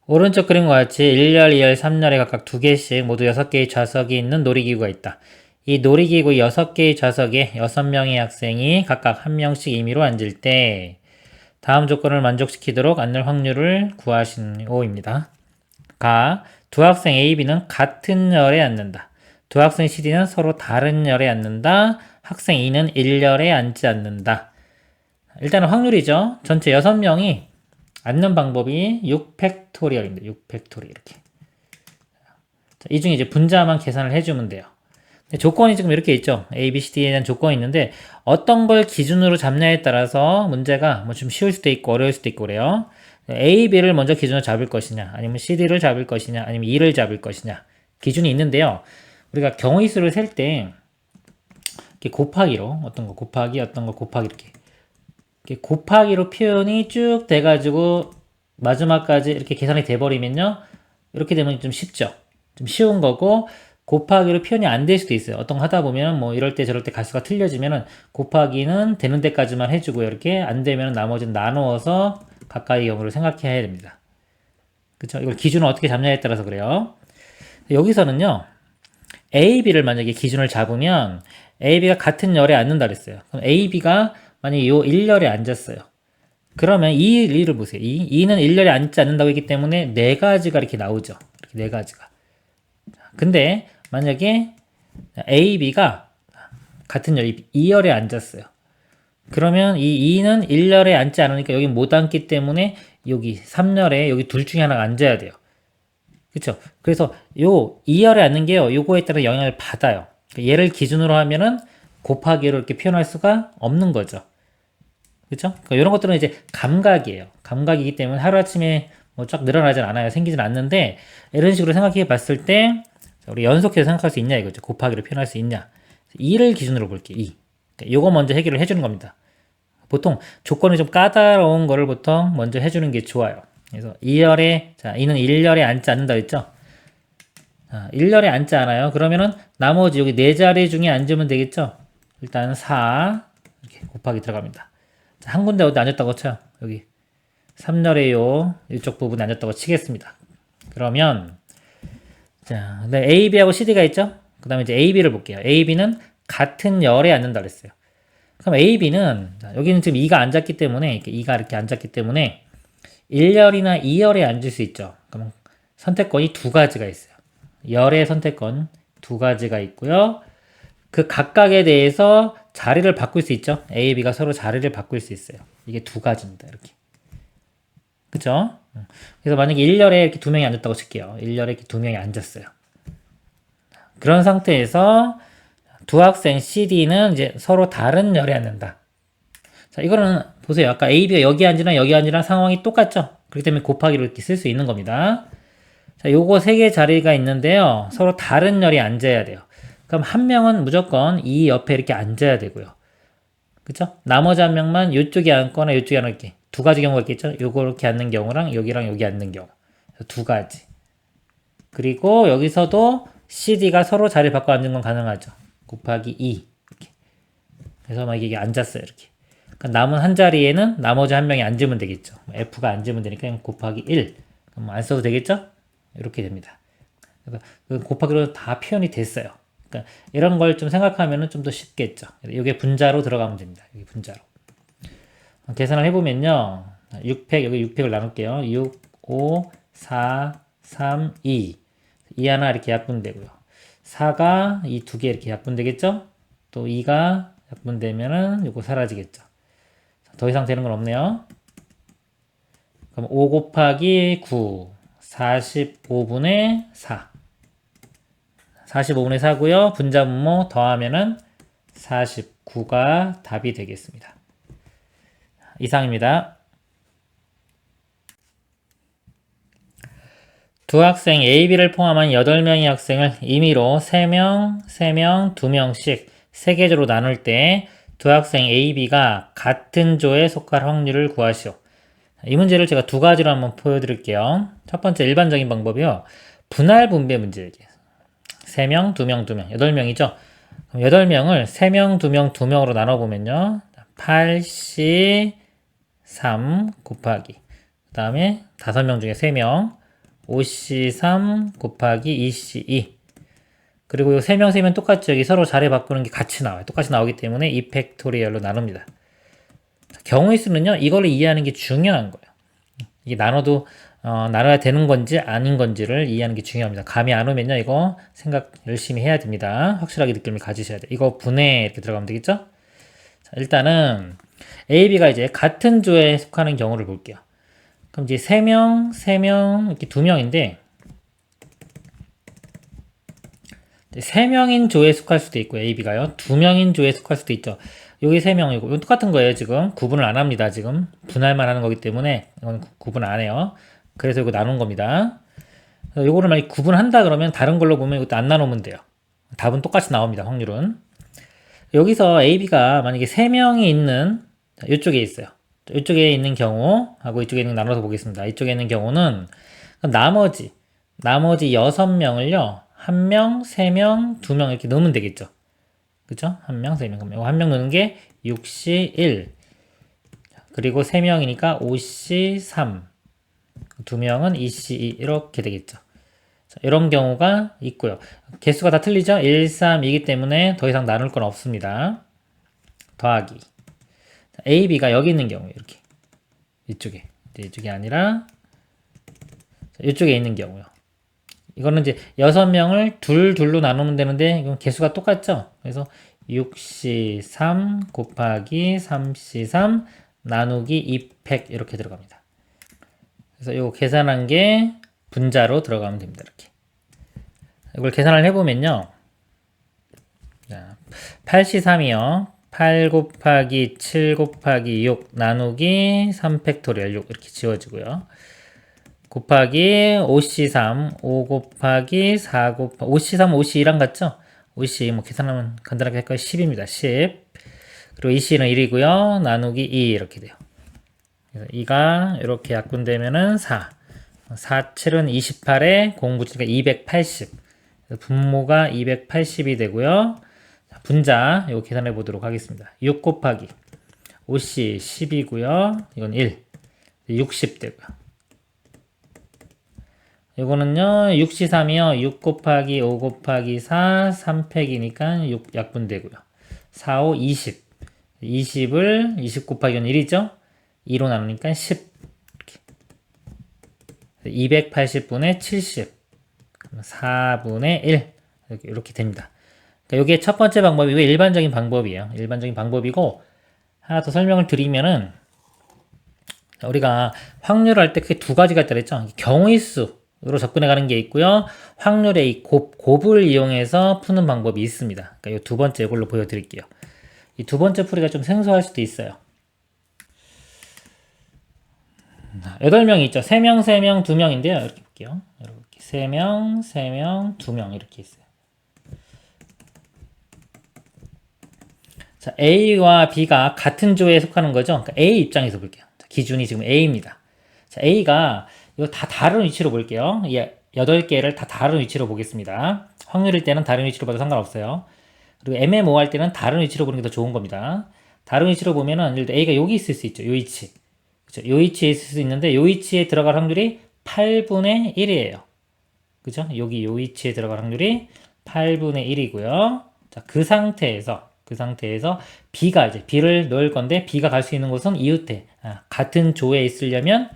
오른쪽 그림과 같이 1열, 2열, 3열에 각각 2개씩 모두 6개의 좌석이 있는 놀이기구가 있다. 이 놀이기구 6개의 좌석에 6명의 학생이 각각 1명씩 임의로 앉을 때 다음 조건을 만족시키도록 앉을 확률을 구하시오입니다. 가, 두 학생 A, B는 같은 열에 앉는다. 두 학생 C, D는 서로 다른 열에 앉는다. 학생 E는 1열에 앉지 않는다. 일단은 확률이죠. 전체 6명이 앉는 방법이 6팩토리얼입니다. 6팩토리 이렇게. 이 중에 이제 분자만 계산을 해주면 돼요. 조건이 지금 이렇게 있죠. A, B, C, D에 대한 조건이 있는데 어떤 걸 기준으로 잡냐에 따라서 문제가 뭐 좀 쉬울 수도 있고 어려울 수도 있고 그래요. A, B를 먼저 기준으로 잡을 것이냐 아니면 C, D를 잡을 것이냐 아니면 E를 잡을 것이냐 기준이 있는데요. 우리가 경우의 수를 셀 때 이렇게 곱하기로 어떤 거 곱하기 어떤 거 곱하기 이렇게 곱하기로 표현이 쭉 돼가지고 마지막까지 이렇게 계산이 돼버리면요. 이렇게 되면 좀 쉽죠. 좀 쉬운 거고 곱하기로 표현이 안 될 수도 있어요. 어떤 거 하다 보면 뭐 이럴 때 저럴 때 가수가 틀려지면은 곱하기는 되는 데까지만 해주고요. 이렇게 안 되면 나머지는 나누어서 가까이 경우를 생각해야 됩니다. 그쵸? 이걸 기준을 어떻게 잡냐에 따라서 그래요. 여기서는요. A, B를 만약에 기준을 잡으면 A, B가 같은 열에 앉는다 그랬어요. 그럼 A, B가 만약에 요 1열에 앉았어요. 그러면 2를 보세요. 2는 1열에 앉지 않는다고 했기 때문에 4가지가 이렇게 나오죠. 이렇게 4가지가. 근데 만약에 A, B가 같은 열, 2열에 앉았어요. 그러면 이 2는 1열에 앉지 않으니까 여기 못 앉기 때문에 여기 3열에 여기 둘 중에 하나가 앉아야 돼요. 그쵸? 그래서 요 2열에 앉는 게요. 요거에 따라 영향을 받아요. 얘를 기준으로 하면은 곱하기로 이렇게 표현할 수가 없는 거죠. 그쵸? 그러니까 이런 것들은 이제 감각이에요. 감각이기 때문에 하루아침에 뭐 쫙 늘어나진 않아요. 생기진 않는데 이런 식으로 생각해 봤을 때 우리 연속해서 생각할 수 있냐 이거죠. 곱하기로 표현할 수 있냐. 2를 기준으로 볼게요. 2. 그러니까 요거 먼저 해결을 해주는 겁니다. 보통 조건이 좀 까다로운 거를 보통 먼저 해주는 게 좋아요. 그래서 2열에, 자, 2는 1열에 앉지 않는다 했죠? 1열에 앉지 않아요. 그러면은 나머지 여기 4자리 중에 앉으면 되겠죠? 일단 4, 이렇게 곱하기 들어갑니다. 자, 한 군데 어디 앉았다고 쳐요. 여기 3열에 요, 이쪽 부분에 앉았다고 치겠습니다. 그러면, 자, 근데 A, B하고 C, D가 있죠? 그 다음에 이제 A, B를 볼게요. A, B는 같은 열에 앉는다 그랬어요. 그럼 A, B는, 자, 여기는 지금 2가 앉았기 때문에, 2가 이렇게 앉았기 때문에, 1열이나 2열에 앉을 수 있죠. 그럼 선택권이 2가지가 있어요. 열의 선택권 2가지가 있고요. 그 각각에 대해서 자리를 바꿀 수 있죠. A, B가 서로 자리를 바꿀 수 있어요. 이게 2가지입니다. 이렇게. 그쵸? 그래서 만약에 1열에 이렇게 2명이 앉았다고 칠게요. 1열에 이렇게 2명이 앉았어요. 그런 상태에서 두 학생 C, D는 이제 서로 다른 열에 앉는다. 자, 이거는 보세요. 아까 A, B가 여기 앉으나 여기 앉으나 상황이 똑같죠? 그렇기 때문에 곱하기로 이렇게 쓸 수 있는 겁니다. 자, 요거 3개 자리가 있는데요. 서로 다른 열에 앉아야 돼요. 그럼 한 명은 무조건 이 옆에 이렇게 앉아야 되고요. 그쵸? 나머지 한 명만 이쪽에 앉거나 이쪽에 앉는 게 2가지 경우가 있겠죠? 요거 이렇게 앉는 경우랑 여기랑 여기 앉는 경우. 2가지. 그리고 여기서도 CD가 서로 자리 바꿔 앉는 건 가능하죠. 곱하기 2. 이렇게. 그래서 막 이게 앉았어요. 이렇게. 그러니까 남은 한 자리에는 나머지 한 명이 앉으면 되겠죠. F가 앉으면 되니까 그냥 곱하기 1. 그럼 안 써도 되겠죠? 이렇게 됩니다. 그래서 곱하기로 다 표현이 됐어요. 그러니까 이런 걸 좀 생각하면 좀 더 쉽겠죠. 이게 분자로 들어가면 됩니다. 여기 분자로. 계산을 해보면요. 6팩, 여기 6팩을 나눌게요. 6, 5, 4, 3, 2. 2 하나 이렇게 약분되고요. 4가 이 2개 이렇게 약분되겠죠? 또 2가 약분되면은 이거 사라지겠죠. 더 이상 되는 건 없네요. 그럼 5 곱하기 9, 45분의 4. 45분의 4고요. 분자분모 더하면은 49가 답이 되겠습니다. 이상입니다. 두 학생 A, B를 포함한 8명의 학생을 임의로 3명, 3명, 2명씩 3개 조로 나눌 때 두 학생 A, B가 같은 조에 속할 확률을 구하시오. 이 문제를 제가 2가지로 한번 보여드릴게요. 첫 번째 일반적인 방법이요. 분할 분배 문제예요. 3명, 2명, 2명, 8명이죠. 그럼 8명을 3명, 2명, 2명으로 나눠보면요. 8C3 곱하기 그 다음에 5명 중에 3명 5C3 곱하기 2C2 그리고 이 3명, 3명 똑같죠. 여기 서로 자리 바꾸는 게 같이 나와요. 똑같이 나오기 때문에 2팩토리얼로 나눕니다. 경우의 수는요. 이걸 이해하는 게 중요한 거예요. 이게 나눠도 나눠야 되는 건지 아닌 건지를 이해하는 게 중요합니다. 감이 안 오면요. 이거 생각 열심히 해야 됩니다. 확실하게 느낌을 가지셔야 돼요. 이거 분해 이렇게 들어가면 되겠죠? 자, 일단은 A, B가 이제 같은 조에 속하는 경우를 볼게요. 그럼 이제 3명, 3명, 이렇게 2명인데 3명인 조에 속할 수도 있고 A, B가요. 2명인 조에 속할 수도 있죠. 여기 3명이고 이건 똑같은 거예요. 지금 구분을 안 합니다. 지금 분할만 하는 거기 때문에 이건 구분 안 해요. 그래서 이거 나눈 겁니다. 요거를 만약 구분한다 그러면 다른 걸로 보면 이것도 안 나누면 돼요. 답은 똑같이 나옵니다. 확률은. 여기서 A, B가 만약에 3명이 있는 이쪽에 있어요. 이쪽에 있는 경우하고 이쪽에 있는 거 나눠서 보겠습니다. 이쪽에 있는 경우는 나머지 6명을요. 1명, 3명, 2명 이렇게 넣으면 되겠죠. 그죠? 1명, 3명. 그럼 이거 1명 넣는 게 6C1 그리고 3명이니까 5C3 2명은 2C2 이렇게 되겠죠. 자, 이런 경우가 있고요. 개수가 다 틀리죠? 1, 3이기 때문에 더 이상 나눌 건 없습니다. 더하기 자, A, B가 여기 있는 경우 이렇게 이쪽이 아니라 자, 이쪽에 있는 경우요. 이거는 이제 6명을 둘로 나누면 되는데 이건 개수가 똑같죠? 그래서 6C3 곱하기 3C3 나누기 2팩 이렇게 들어갑니다. 그래서 이거 계산한 게 분자로 들어가면 됩니다. 이렇게 이걸 계산을 해보면요. 8C3이요. 8 곱하기 7 곱하기 6 나누기 3팩토리얼 6 이렇게 지워지고요. 곱하기 5C3 5 곱하기 4 곱하기 5C3 5C2랑 같죠? 5C 뭐 계산하면 간단하게 할까요? 10입니다. 10 그리고 2C는 1이고요. 나누기 2 이렇게 돼요. 그래서 2가 이렇게 약분되면은 4 7은 28에 공붙이니까 280 분모가 280이 되고요. 분자 이거 계산해 보도록 하겠습니다. 6 곱하기 5C 10이고요. 이건 1 60 되고요. 이거는요 6C3이요 6 곱하기 5 곱하기 4 3팩이니까 6 약분되고요. 4, 5, 20 20을 20 곱하기 1이죠 2로 나누니까 10 이렇게 280분의 70 4분의 1 이렇게 됩니다. 그러니까 이게 첫 번째 방법이고 일반적인 방법이에요. 일반적인 방법이고 하나 더 설명을 드리면은 우리가 확률을 할 때 크게 두 가지가 있다 그랬죠. 경우의 수로 접근해 가는 게 있고요. 확률의 이 곱을 이용해서 푸는 방법이 있습니다. 그러니까 이 두 번째 이걸로 보여드릴게요. 이 두 번째 풀이가 좀 생소할 수도 있어요. 8명이 있죠. 3명, 3명, 2명인데요. 이렇게 볼게요. 이렇게 3명, 3명, 2명 이렇게 있어요. 자, A와 B가 같은 조에 속하는 거죠. 그러니까 A 입장에서 볼게요. 자, 기준이 지금 A입니다. 자, A가 이거 다 다른 위치로 볼게요. 이 8개를 다 다른 위치로 보겠습니다. 확률일 때는 다른 위치로 봐도 상관없어요. 그리고 애매모호할 때는 다른 위치로 보는 게 더 좋은 겁니다. 다른 위치로 보면은 예를 들어 A가 여기 있을 수 있죠. 요 위치. 그죠? 요 위치에 있을 수 있는데 요 위치에 들어갈 확률이 8분의 1이에요. 그죠? 여기 요 위치에 들어갈 확률이 8분의 1이고요. 자, 그 상태에서 B가 이제 B를 넣을 건데 B가 갈 수 있는 곳은 이웃에 같은 조에 있으려면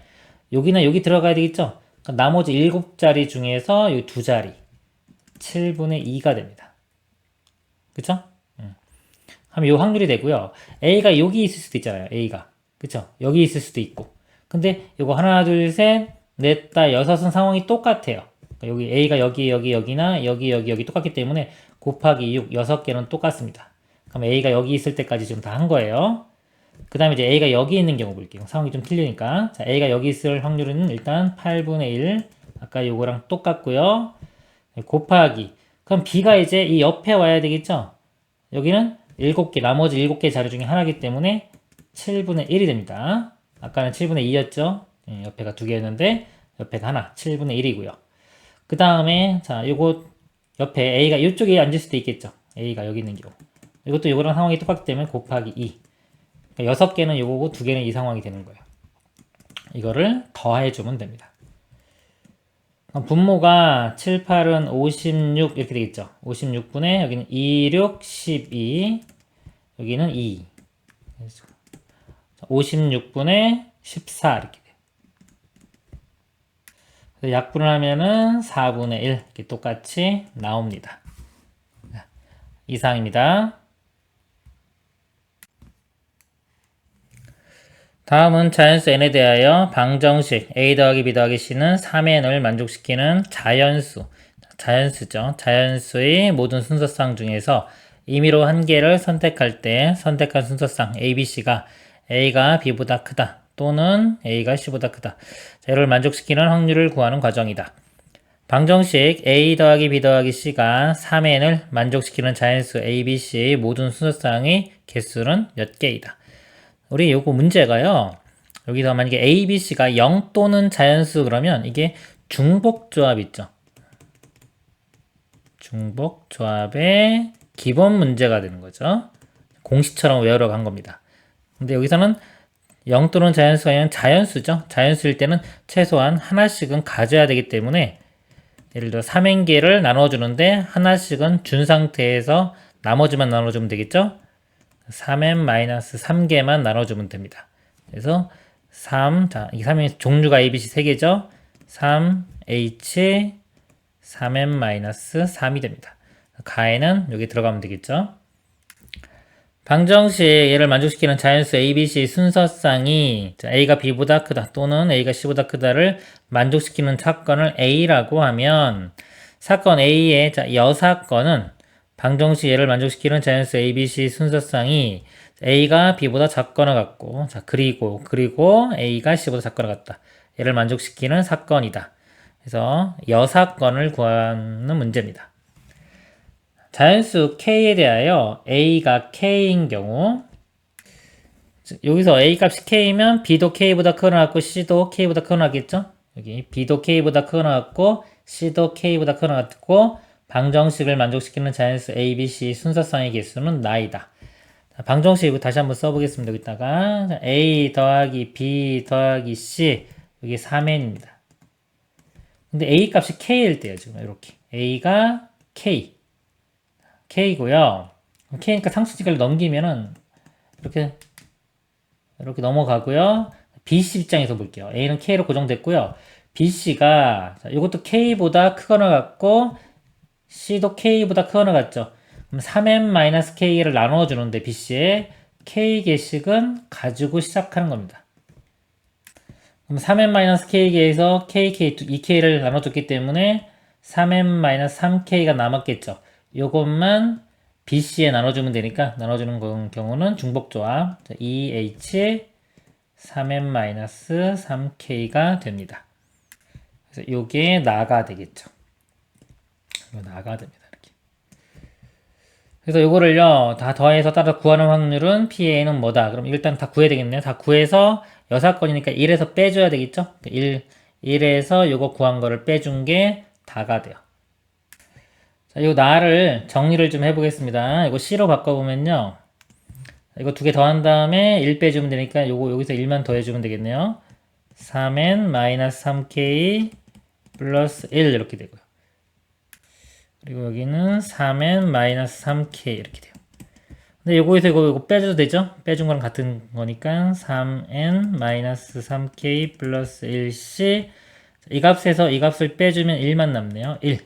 여기나 여기 들어가야 되겠죠? 그러니까 나머지 7자리 중에서 이 2자리 7분의 2가 됩니다. 그쵸? 하면 요 확률이 되고요. A가 여기 있을 수도 있잖아요. A가. 그쵸? 여기 있을 수도 있고. 근데 요거 하나, 둘, 셋, 넷, 다, 여섯은 상황이 똑같아요. 그러니까 여기 A가 여기나 여기 똑같기 때문에 곱하기 6, 6개는 똑같습니다. 그럼 A가 여기 있을 때까지 지금 다 한 거예요. 그 다음에 이제 A가 여기 있는 경우 볼게요. 상황이 좀 틀리니까. 자, A가 여기 있을 확률은 일단 8분의 1. 아까 요거랑 똑같고요. 곱하기. 그럼 B가 이제 이 옆에 와야 되겠죠? 여기는 7개, 나머지 7개 자리 중에 하나이기 때문에 7분의 1이 됩니다. 아까는 7분의 2였죠? 옆에가 2개였는데, 옆에가 하나, 7분의 1이고요. 그 다음에, 자, 요거, 옆에 A가 이쪽에 앉을 수도 있겠죠? A가 여기 있는 경우. 이것도 이거랑 상황이 똑같기 때문에 곱하기 2. 그러니까 6개는 이거고 2개는 이 상황이 되는 거예요. 이거를 더해주면 됩니다. 그럼 분모가 7, 8은 56 이렇게 되겠죠. 56분의 여기는 2, 6, 12 여기는 2 56분의 14 이렇게 돼요. 그래서 약분을 하면은 4분의 1 이렇게 똑같이 나옵니다. 이상입니다. 다음은 자연수 n에 대하여 방정식 a 더하기 b 더하기 c는 3n을 만족시키는 자연수죠. 자연수의 모든 순서상 중에서 임의로 한 개를 선택할 때 선택한 순서상 a, b, c가 a가 b보다 크다 또는 a가 c보다 크다. 이를 만족시키는 확률을 구하는 과정이다. 방정식 a 더하기 b 더하기 c가 3n을 만족시키는 자연수 a, b, c의 모든 순서상의 개수는 몇 개이다. 우리 요거 문제가요. 여기서 만약에 A, B, C가 0 또는 자연수 그러면 이게 중복조합 있죠. 중복조합의 기본 문제가 되는 거죠. 공식처럼 외우러 간 겁니다. 근데 여기서는 0 또는 자연수가 아니라 자연수죠. 자연수일 때는 최소한 하나씩은 가져야 되기 때문에 예를 들어 3n개를 나눠주는데 하나씩은 준 상태에서 나머지만 나눠주면 되겠죠. 3n-3개만 나눠주면 됩니다. 그래서 3, 자, 이 3의 종류가 ABC 3개죠. 3H, 3n-3이 됩니다. 가에는 여기 들어가면 되겠죠. 방정식 얘를 만족시키는 자연수 ABC 순서상이 A가 B보다 크다 또는 A가 C보다 크다를 만족시키는 사건을 A라고 하면 사건 A의 여사건은 방정식 얘를 만족시키는 자연수 ABC 순서상이 A가 B보다 작거나 같고 그리고 A가 C보다 작거나 같다. 얘를 만족시키는 사건이다. 그래서 여사건을 구하는 문제입니다. 자연수 K에 대하여 A가 K인 경우 여기서 A 값이 K면 B도 K보다 크거나 같고 C도 K보다 크거나 같겠죠? 여기 B도 K보다 크거나 같고 C도 K보다 크거나 같고 방정식을 만족시키는 자연수 A, B, C 순서상의 개수는 나이다. 방정식 다시 한번 써보겠습니다. 여기다가 A 더하기 B 더하기 C 여기 3n입니다. 근데 A 값이 K일 때요. 지금 이렇게 A가 K고요. K니까 상수식을 넘기면은 이렇게 넘어가고요. BC 입장에서 볼게요. A는 K로 고정됐고요. BC가 이것도 K보다 크거나 같고 C도 K보다 크거나 같죠. 그럼 3n-K를 나눠주는데 BC에 K개씩은 가지고 시작하는 겁니다. 그럼 3n-K개에서 KK, 2K를 나눠줬기 때문에 3n-3K가 남았겠죠. 요것만 BC에 나눠주면 되니까 나눠주는 경우는 중복조합 2H 3n-3K가 됩니다. 그래서 요게 나가 되겠죠. 나가 됩니다. 이렇게. 그래서 요거를요 다 더해서 따라 구하는 확률은 PA는 뭐다? 그럼 일단 다 구해야 되겠네요. 다 구해서 여사건이니까 1에서 빼줘야 되겠죠? 1에서 요거 구한 거를 빼준 게 다가 돼요. 자, 요 나를 정리를 좀 해보겠습니다. 이거 C로 바꿔보면요. 이거 두 개 더한 다음에 1 빼주면 되니까 요거 여기서 1만 더해주면 되겠네요. 3n-3k 플러스 1 이렇게 되고요. 그리고 여기는 3n-3k 이렇게 돼요. 근데 요거에서 이거 빼줘도 되죠? 빼준 거랑 같은 거니까 3n-3k 플러스 1c 이 값에서 이 값을 빼주면 1만 남네요. 1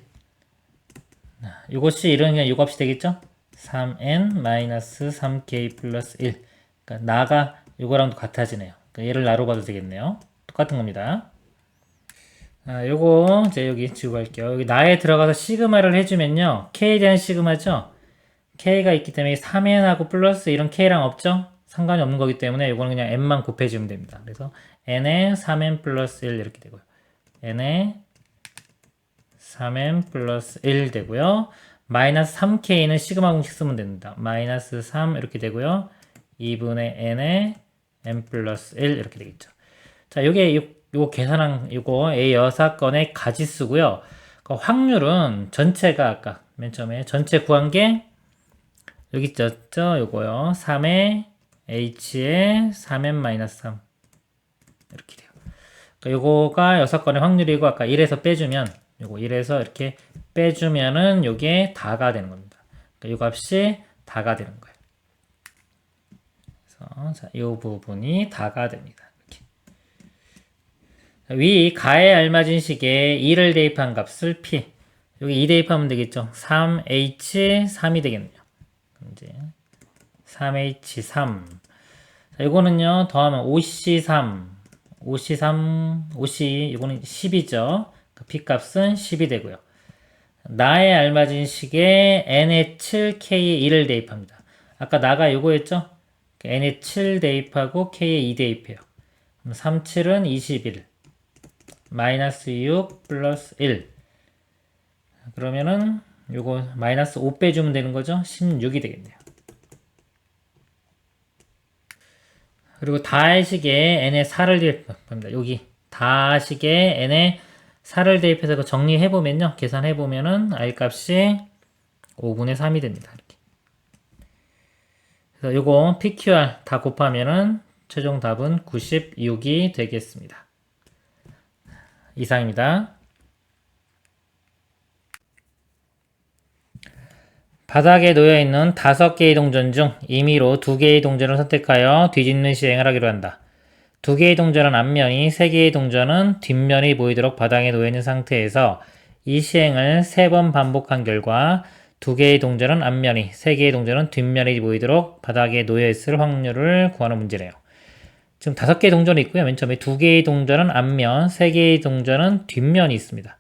요것이 이러면 요 값이 되겠죠? 3n-3k 플러스 1 그러니까 나가 요거랑도 같아지네요. 그러니까 얘를 나로 봐도 되겠네요. 똑같은 겁니다. 요거 이제 여기 지우고 갈게요. 여기 나에 들어가서 시그마를 해주면요. K에 대한 시그마죠? K가 있기 때문에 3n하고 플러스 이런 K랑 없죠? 상관이 없는 거기 때문에 요거는 그냥 n만 곱해주면 됩니다. 그래서 n에 3n 플러스 1 이렇게 되고요. n에 3n 플러스 1 되고요. 마이너스 3k는 시그마 공식 쓰면 됩니다. 마이너스 3 이렇게 되고요. 2분의 n에 n 플러스 1 이렇게 되겠죠. 자, 요게 요거 계산한 요거 A 여사건의 가지수고요. 그 확률은 전체가 아까 맨 처음에 전체 구한 게 여기 있죠? 요거요. 3에 h에 3n-3 이렇게 돼요. 그러니까 요거가 6건의 확률이고 아까 1에서 빼주면 요거 1에서 이렇게 빼주면은 요게 다가 되는 겁니다. 그러니까 요 값이 다가 되는 거예요. 그래서 자, 요 부분이 다가 됩니다. 이렇게. 위 가에 알맞은 식에 2를 대입한 값을 p 여기 2 대입하면 되겠죠. 3h3이 되겠네요. 이제 3h3 자, 이거는요 더하면 5c3 5c 이거는 10이죠. 그 p 값은 10이 되고요. 나에 알맞은 식에 n에 7, k에 2를 대입합니다. 아까 나가 요거였죠? n에 7 대입하고 k에 2 대입해요. 그럼 3, 7은 21 마이너스 6 플러스 1 그러면은 요거 마이너스 5 빼주면 되는 거죠? 16이 되겠네요. 그리고 다식에 n에 4를 대입합니다. 여기 다식에 n에 4를 대입해서 그 정리해보면요. 계산해보면은 i 값이 5분의 3이 됩니다. 이렇게. 그래서 요거 PQR 다 곱하면은 최종 답은 96이 되겠습니다. 이상입니다. 바닥에 놓여있는 5개의 동전 중 임의로 2개의 동전을 선택하여 뒤집는 시행을 하기로 한다. 2개의 동전은 앞면이, 3개의 동전은 뒷면이 보이도록 바닥에 놓여있는 상태에서 이 시행을 3번 반복한 결과 2개의 동전은 앞면이, 3개의 동전은 뒷면이 보이도록 바닥에 놓여있을 확률을 구하는 문제래요. 지금 5개의 동전이 있고요. 맨 처음에 2개의 동전은 앞면, 3개의 동전은 뒷면이 있습니다.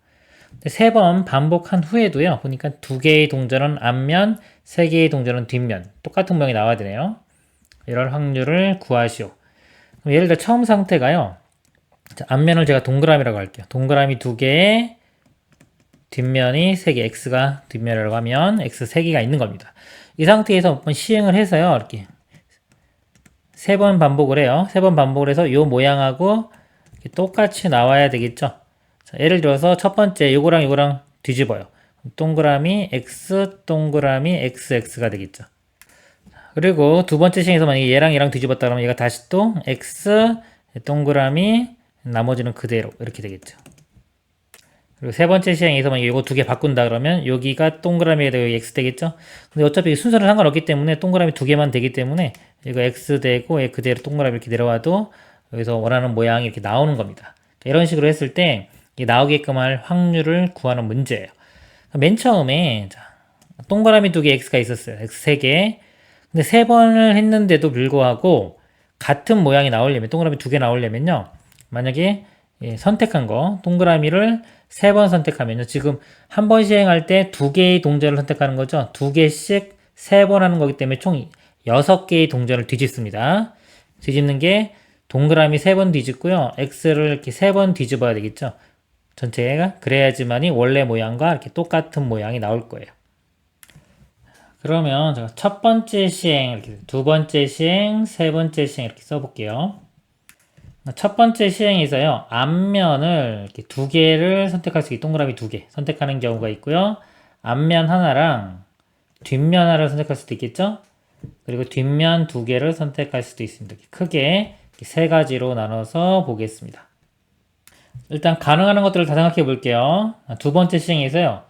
3번 반복한 후에도요. 보니까 2개의 동전은 앞면, 3개의 동전은 뒷면. 똑같은 모양이 나와야 되네요. 이럴 확률을 구하시오. 그럼 예를 들어 처음 상태가요. 자, 앞면을 제가 동그라미라고 할게요. 동그라미 2개에 뒷면이 3개, x가 뒷면이라고 하면 x 3개가 있는 겁니다. 이 상태에서 한번 시행을 해서요. 이렇게 3번 반복을 해요. 3번 반복을 해서 이 모양하고 똑같이 나와야 되겠죠. 자, 예를 들어서 첫 번째 요거랑 요거랑 뒤집어요. 동그라미 x 동그라미 xx가 되겠죠. 그리고 두 번째 시행에서 만약에 얘랑 얘랑 뒤집었다 그러면 얘가 다시 또 x 동그라미 나머지는 그대로 이렇게 되겠죠. 그리고 세 번째 시행에서 만약에 이거 두 개 바꾼다 그러면 여기가 동그라미가 되고 x 되겠죠. 근데 어차피 순서는 상관없기 때문에 동그라미 두 개만 되기 때문에 이거 x 되고 얘 그대로 동그라미 이렇게 내려와도 여기서 원하는 모양이 이렇게 나오는 겁니다. 이런 식으로 했을 때 나오게끔 할 확률을 구하는 문제예요. 맨 처음에 자, 동그라미 두 개 x가 있었어요. x 세 개. 근데 세 번을 했는데도 불구하고 같은 모양이 나오려면 동그라미 두 개 나오려면요. 만약에 선택한 거 동그라미를 세 번 선택하면요. 지금 한 번 시행할 때 두 개의 동전을 선택하는 거죠. 두 개씩 세 번 하는 거기 때문에 총 6개의 동전을 뒤집습니다. 뒤집는 게 동그라미 세 번 뒤집고요. x를 이렇게 세 번 뒤집어야 되겠죠. 전체가 그래야지만이 원래 모양과 이렇게 똑같은 모양이 나올 거예요. 그러면 제가 첫 번째 시행, 이렇게 두 번째 시행, 세 번째 시행 이렇게 써볼게요. 첫 번째 시행에서요, 앞면을 이렇게 두 개를 선택할 수 있게 동그라미 두 개 선택하는 경우가 있고요. 앞면 하나랑 뒷면 하나를 선택할 수도 있겠죠? 그리고 뒷면 두 개를 선택할 수도 있습니다. 크게 세 가지로 나눠서 보겠습니다. 일단 가능한 것들을 다 생각해 볼게요. 두 번째 시행에서요.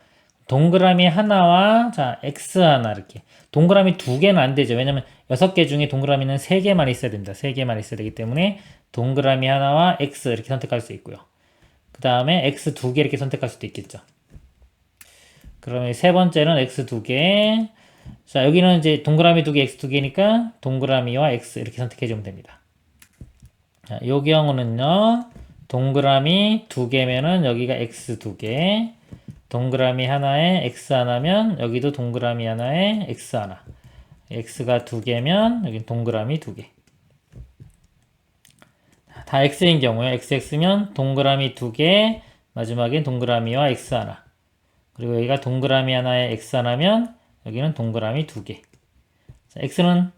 동그라미 하나와 자 x 하나 이렇게 동그라미 두 개는 안 되죠. 왜냐면 6개 중에 동그라미는 3개만 있어야 됩니다. 3개만 있어야 되기 때문에 동그라미 하나와 x 이렇게 선택할 수 있고요. 그 다음에 x 두 개 이렇게 선택할 수도 있겠죠. 그러면 세 번째는 x 두 개. 자 여기는 이제 동그라미 두 개, x 두 개니까 동그라미와 x 이렇게 선택해 주면 됩니다. 자, 요 경우는요. 동그라미 두 개면은 여기가 x 두 개. 동그라미 하나에 x 하나면 여기도 동그라미 하나에 x 하나. x가 두 개면 여기 동그라미 두 개. 다 x인 경우에 xx면 동그라미 두 개, 마지막엔 동그라미와 x 하나. 그리고 여기가 동그라미 하나에 x 하나면 여기는 동그라미 두 개. 자, x는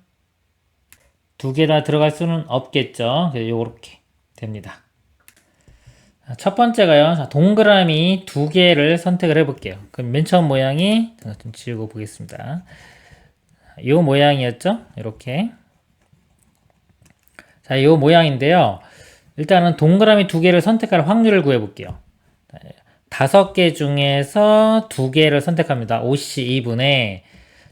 두 개 다 들어갈 수는 없겠죠. 그래서 요렇게 됩니다. 첫 번째가요. 자, 동그라미 두 개를 선택을 해볼게요. 그럼 맨 처음 모양이 좀 지우고 보겠습니다. 요 모양이었죠? 이렇게. 자, 요 모양인데요. 일단은 동그라미 두 개를 선택할 확률을 구해 볼게요. 5개 중에서 2개를 선택합니다. 5C 2분의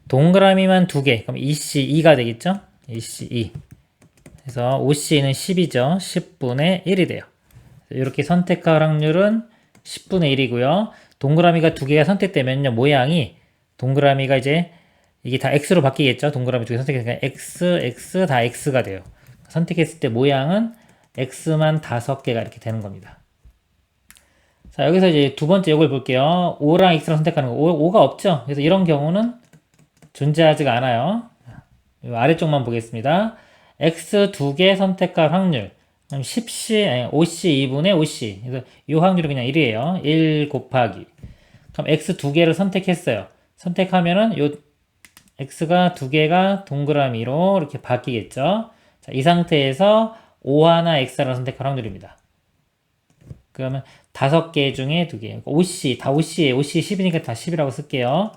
동그라미만 2개. 그럼 2C 2가 되겠죠? 2C 2. 그래서 5C는 10이죠. 10분의 1이 돼요. 이렇게 선택할 확률은 10분의 1이고요. 동그라미가 2개가 선택되면요. 모양이 동그라미가 이제 이게 다 X로 바뀌겠죠. 동그라미 2개 선택했으니까 X, X 다 X가 돼요. 선택했을 때 모양은 X만 5개가 이렇게 되는 겁니다. 자, 여기서 이제 두 번째 요걸 볼게요. 5랑 X랑 선택하는 거. 5가 없죠? 그래서 이런 경우는 존재하지가 않아요. 이 아래쪽만 보겠습니다. X 2개 선택할 확률. 10C, 아니, 5C 2분의 5C. 그래서 이 확률이 그냥 1이에요. 1 곱하기. 그럼 X 2개를 선택했어요. 선택하면은 요 X가 2개가 동그라미로 이렇게 바뀌겠죠. 자, 이 상태에서 O 하나 X 하나 선택할 확률입니다. 그러면 5개 중에 2개. 5C, 다 5C에 5C 10이니까 다 10이라고 쓸게요.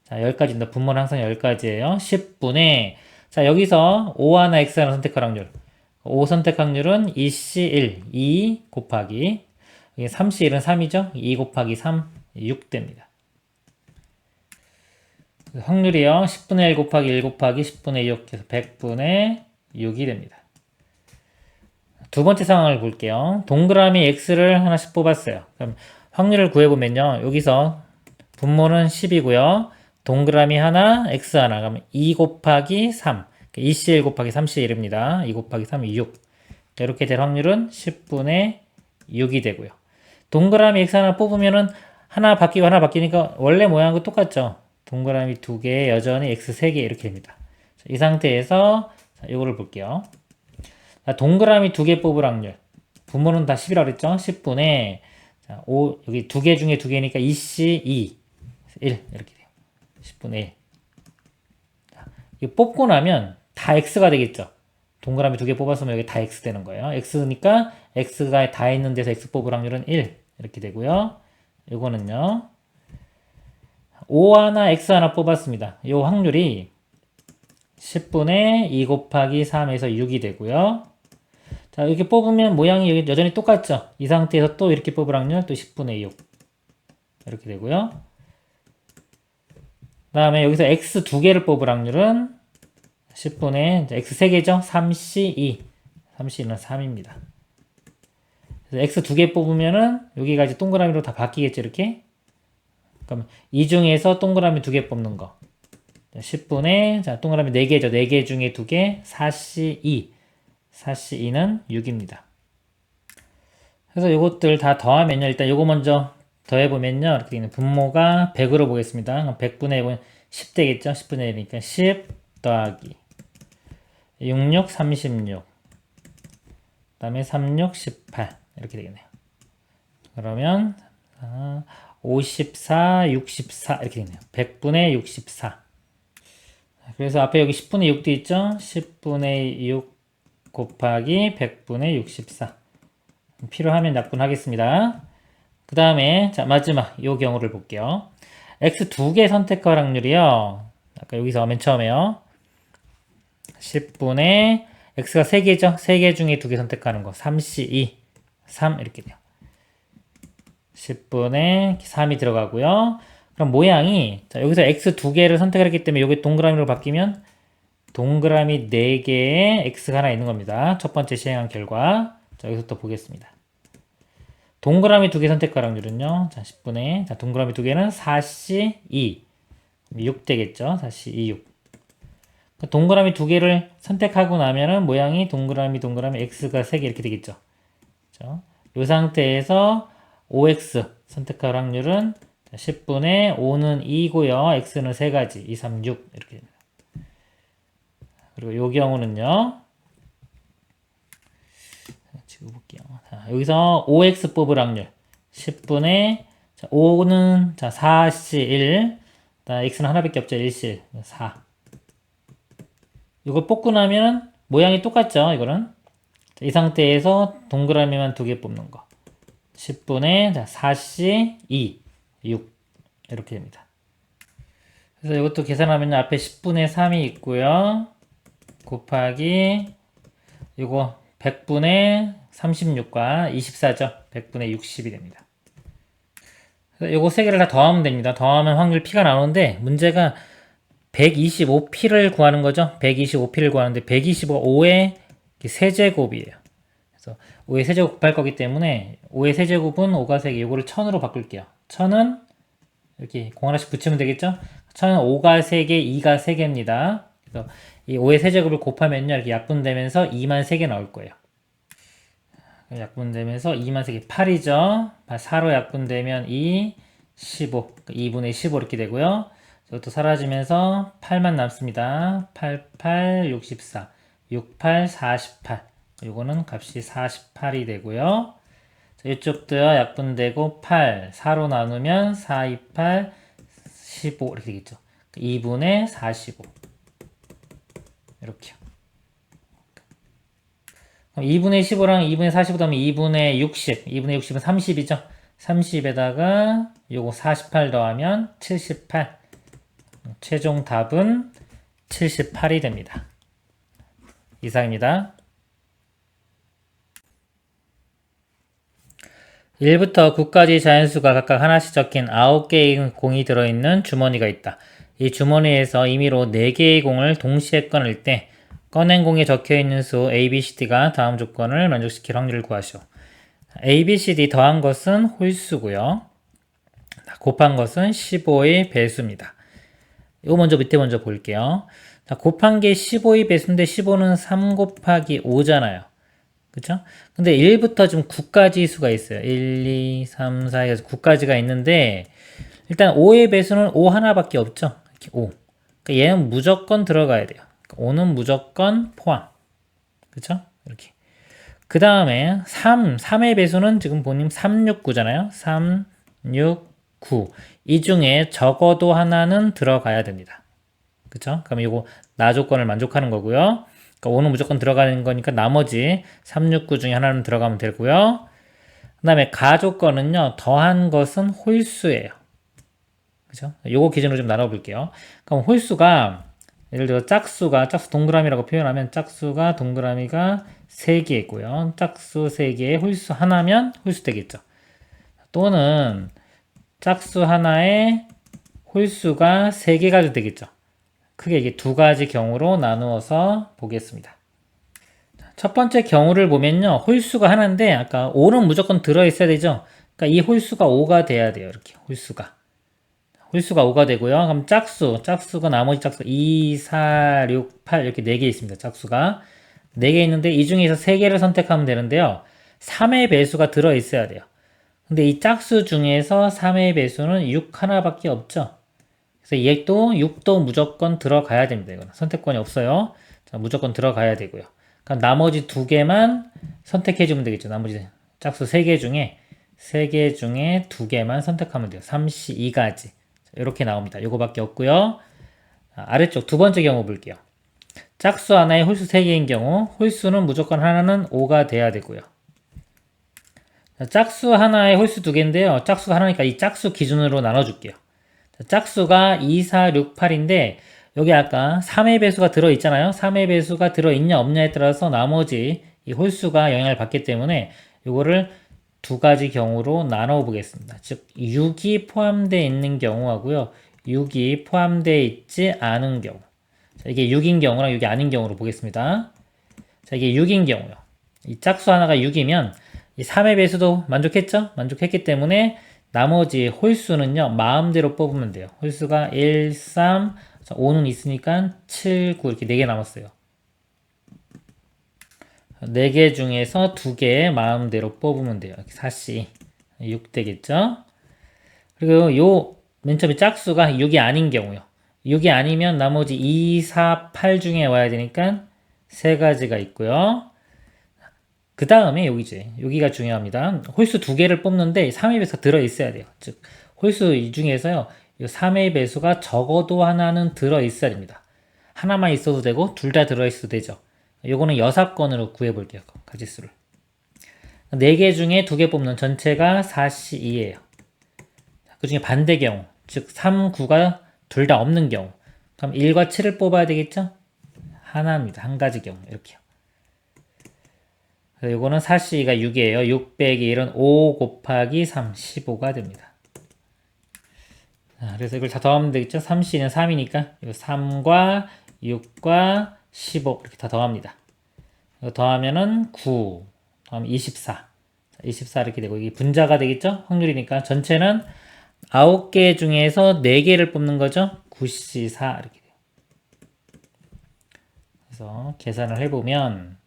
자, 10가지입니다. 분모는 항상 10가지예요. 10분의, 자, 여기서 O 하나 X 하나 선택할 확률. 5 선택 확률은 2C1, 2 곱하기, 3C1은 3이죠? 2 곱하기 3, 6 됩니다. 확률이요. 10분의 1 곱하기 1 곱하기 10분의 6 해서 100분의 6이 됩니다. 두 번째 상황을 볼게요. 동그라미 X를 하나씩 뽑았어요. 그럼 확률을 구해보면요. 여기서 분모는 10이고요. 동그라미 하나, X 하나. 그러면 2 곱하기 3. 2C1 곱하기 3C1입니다. 2 곱하기 3이 6. 이렇게 될 확률은 10분의 6이 되고요. 동그라미 X 하나 뽑으면은 하나 바뀌고 하나 바뀌니까 원래 모양과 똑같죠. 동그라미 2개, 여전히 X 3개 이렇게 됩니다. 이 상태에서 이거를 볼게요. 자, 동그라미 2개 뽑을 확률. 분모는 다 10이라고 그랬죠? 10분의 5, 여기 2개 중에 2개니까 2C 2, 1 이렇게 돼요. 10분의 1. 자, 이거 뽑고 나면 다 X가 되겠죠? 동그라미 2개 뽑았으면 여기 다 X 되는 거예요. X니까 X가 다 있는 데서 X 뽑을 확률은 1 이렇게 되고요. 이거는요. O 하나 X 하나 뽑았습니다. 이 확률이 10분의 2 곱하기 3에서 6이 되고요. 자, 이렇게 뽑으면 모양이 여기 여전히 똑같죠? 이 상태에서 또 이렇게 뽑을 확률 또 10분의 6 이렇게 되고요. 그 다음에 여기서 X 2개를 뽑을 확률은 10분의 X 3개죠? 3C2 3C는 3입니다. 그래서 X 2개 뽑으면은 여기가 이제 동그라미로 다 바뀌겠죠? 이렇게. 그럼 이 중에서 동그라미 2개 뽑는 거. 10분의, 자, 동그라미 4개죠. 4개 중에 2개, 4C2. 4C2는 6입니다. 그래서 요것들 다 더하면요. 일단 요거 먼저 더해보면요. 이렇게 되는 분모가 100으로 보겠습니다. 그럼 100분의 1은 10 되겠죠? 10분의 1이니까 10 더하기 66, 36. 그 다음에 36, 18. 이렇게 되겠네요. 그러면 54, 64 이렇게 되네요. 100분의 64. 그래서 앞에 여기 10분의 6도 있죠? 10분의 6 곱하기 100분의 64. 필요하면 약분하겠습니다. 그 다음에 자 마지막 이 경우를 볼게요. X 2개 선택할 확률이요. 아까 여기서 맨 처음에요. 10분의 X가 3개죠? 3개 중에 2개 선택하는 거. 3C2. 3 이렇게 돼요. 10분의 3이 들어가고요. 그럼 모양이 자 여기서 X 2개를 선택했기 때문에 여기 동그라미로 바뀌면 동그라미 4개에 X가 하나 있는 겁니다. 첫 번째 시행한 결과. 자 여기서 또 보겠습니다. 동그라미 2개 선택할 확률은요. 자 10분의 자 동그라미 2개는 4C2 6 되겠죠. 4C2 6 동그라미 2개를 선택하고 나면은 모양이 동그라미 X가 3개 이렇게 되겠죠. 그렇죠? 이 상태에서 OX 선택할 확률은 10분의 5는 2고요. X는 3가지. 2, 3, 6 이렇게 됩니다. 그리고 이 경우는요. 찍어볼게요. 자, 여기서 OX 뽑을 확률 10분의 자, 5는 자 4C1 X는 하나밖에 없죠. 1C1 4 이걸 뽑고 나면 모양이 똑같죠. 이거는 이 상태에서 동그라미만 2개 뽑는 거 10분의 4C2 6 이렇게 됩니다. 그래서 이것도 계산하면 앞에 10분의 3이 있고요. 곱하기 이거 100분의 36과 24죠. 100분의 60이 됩니다. 요거 세 개를 다 더하면 됩니다. 더하면 확률 P가 나오는데 문제가 125P를 구하는 거죠. 125P를 구하는데 125의 세제곱이에요. 그래서 5의 세제곱 곱할 거기 때문에 5의 세제곱은 5가 3개, 요거를 1000으로 바꿀게요. 1000은 이렇게 공 하나씩 붙이면 되겠죠. 1000은 5가 3개, 2가 3개입니다. 그래서 이 5의 세제곱을 곱하면요, 이렇게 약분되면서 2만 3개 나올 거예요. 약분되면서 2만 3개, 8이죠. 4로 약분되면 2, 15, 2분의 15 이렇게 되고요. 이것도 사라지면서 8만 남습니다. 8, 8, 64, 6, 8, 48. 요거는 값이 48이 되고요. 자, 이쪽도 약분되고 8, 4로 나누면 4, 2, 8, 15 이렇게 되겠죠. 2분의 45 이렇게요. 그럼 2분의 15랑 2분의 45 더하면 2분의 60, 2분의 60은 30이죠. 30에다가 요거 48 더하면 78. 최종 답은 78이 됩니다. 이상입니다. 1부터 9까지 자연수가 각각 하나씩 적힌 9개의 공이 들어있는 주머니가 있다. 이 주머니에서 임의로 4개의 공을 동시에 꺼낼 때 꺼낸 공에 적혀있는 수 A, B, C, D가 다음 조건을 만족시킬 확률을 구하시오. A, B, C, D 더한 것은 홀수고요. 곱한 것은 15의 배수입니다. 이거 밑에 먼저 볼게요. 곱한 게 15의 배수인데 15는 3 곱하기 5잖아요. 그쵸? 근데 1부터 지금 9까지 수가 있어요. 1, 2, 3, 4 해서 9까지가 있는데 일단 5의 배수는 5 하나밖에 없죠. 이렇게 5. 그러니까 얘는 무조건 들어가야 돼요. 5는 무조건 포함. 그쵸? 이렇게. 그 다음에 3의 배수는 지금 보님 3, 6, 9잖아요. 3, 6, 9. 이 중에 적어도 하나는 들어가야 됩니다. 그쵸? 그럼 이거 나 조건을 만족하는 거고요. 그러니까 5는 무조건 들어가는 거니까 나머지 3, 6, 9 중에 하나는 들어가면 되고요. 그 다음에 가 조건은요. 더한 것은 홀수예요. 그죠? 요거 기준으로 좀 나눠볼게요. 그럼 홀수가 예를 들어 짝수 동그라미라고 표현하면 짝수가 동그라미가 3개 있고요. 짝수 3개에 홀수 하나면 홀수 되겠죠. 또는 짝수 하나에 홀수가 3개가 되겠죠. 크게 이게 두 가지 경우로 나누어서 보겠습니다. 첫 번째 경우를 보면요. 홀수가 하나인데 아까 5는 무조건 들어있어야 되죠. 그러니까 이 홀수가 5가 돼야 돼요. 이렇게 홀수가 5가 되고요. 그럼 짝수가 나머지 짝수 2, 4, 6, 8 이렇게 4개 있습니다. 짝수가 4개 있는데 이 중에서 3개를 선택하면 되는데요. 3의 배수가 들어있어야 돼요. 근데 이 짝수 중에서 3의 배수는 6 하나밖에 없죠. 그래서 얘도 6도 무조건 들어가야 됩니다. 이거는 선택권이 없어요. 자, 무조건 들어가야 되고요. 그럼 나머지 2개만 선택해주면 되겠죠. 나머지 짝수 3개 중에 2개만 선택하면 돼요. 32가지. 이렇게 나옵니다. 요거밖에 없고요. 아래쪽 두 번째 경우 볼게요. 짝수 하나에 홀수 3개인 경우 홀수는 무조건 하나는 5가 돼야 되고요. 짝수 하나에 홀수 2개인데요. 짝수가 하나니까 이 짝수 기준으로 나눠줄게요. 짝수가 2, 4, 6, 8인데 여기 아까 3의 배수가 들어있잖아요. 3의 배수가 들어있냐 없냐에 따라서 나머지 이 홀수가 영향을 받기 때문에 이거를 두 가지 경우로 나눠 보겠습니다. 즉 6이 포함되어 있는 경우하고요. 6이 포함되어 있지 않은 경우. 자, 이게 6인 경우랑 6이 아닌 경우로 보겠습니다. 자, 이게 6인 경우요. 이 짝수 하나가 6이면 이 3의 배수도 만족했죠? 만족했기 때문에 나머지 홀수는요. 마음대로 뽑으면 돼요. 홀수가 1, 3, 5는 있으니까 7, 9 이렇게 4개 남았어요. 4개 중에서 2개 마음대로 뽑으면 돼요. 4C 6 되겠죠? 그리고 요 맨 처음에 짝수가 6이 아닌 경우요. 6이 아니면 나머지 2, 4, 8 중에 와야 되니까 3가지가 있고요. 그 다음에 여기가 중요합니다. 홀수 2개를 뽑는데 3의 배수가 들어있어야 돼요. 즉 홀수 이 중에서요. 이 3의 배수가 적어도 하나는 들어있어야 됩니다. 하나만 있어도 되고 둘 다 들어있어도 되죠. 요거는 여사건으로 구해볼게요. 가지수를. 4개 중에 2개 뽑는 전체가 4C2예요. 그 중에 반대 경우, 즉 3, 9가 둘 다 없는 경우. 그럼 1과 7을 뽑아야 되겠죠? 하나입니다. 한 가지 경우. 이렇게요. 그래서 요거는 4C가 6이에요. 6 빼기 1은 5 곱하기 3, 15가 됩니다. 자, 그래서 이걸 다 더하면 되겠죠? 3C는 3이니까 이거 3과 6과 15 이렇게 다 더합니다. 이거 더하면은 9, 더하면 24. 24 이렇게 되고 이게 분자가 되겠죠? 확률이니까 전체는 9개 중에서 4개를 뽑는 거죠? 9C4 이렇게 돼요. 그래서 계산을 해보면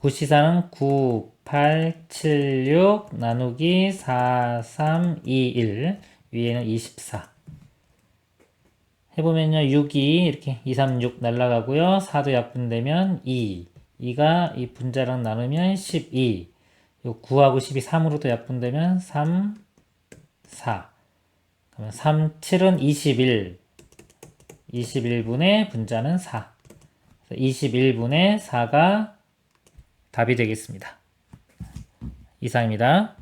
9C4는 9, 8, 7, 6 나누기 4, 3, 2, 1 위에는 24 해보면요 6이 이렇게 2, 3, 6 날라가고요 4도 약분되면 2 2가 이 분자랑 나누면 12 요 9하고 10이 3으로도 약분되면 3, 4 그러면 3, 7은 21 21분의 분자는 4 21분의 4가 답이 되겠습니다. 이상입니다.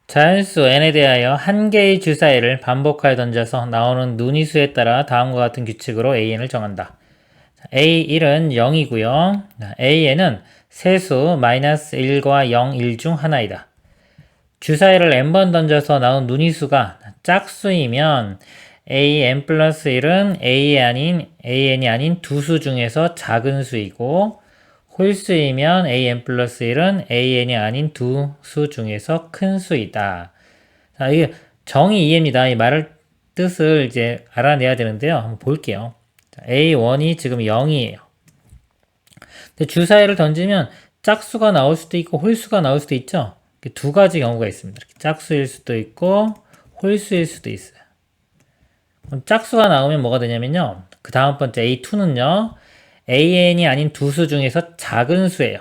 자연수 n에 대하여 한 개의 주사위를 반복하여 던져서 나오는 눈위수에 따라 다음과 같은 규칙으로 an을 정한다. a1은 0이고요. an은 세수 -1과 0, 1 중 하나이다. 주사위를 n번 던져서 나온 눈위수가 짝수이면 an 플러스 1은 an이 아닌 두 수 중에서 작은 수이고 홀수이면 an 플러스 1은 an이 아닌 두 수 중에서 큰 수이다. 자, 이게 정의 이해입니다. 이 말을 뜻을 이제 알아내야 되는데요. 한번 볼게요. 자, a1이 지금 0이에요. 근데 주사위를 던지면 짝수가 나올 수도 있고 홀수가 나올 수도 있죠. 두 가지 경우가 있습니다. 이렇게 짝수일 수도 있고 홀수일 수도 있어요. 짝수가 나오면 뭐가 되냐면요. 그 다음 번째 A2는요. AN이 아닌 두 수 중에서 작은 수예요.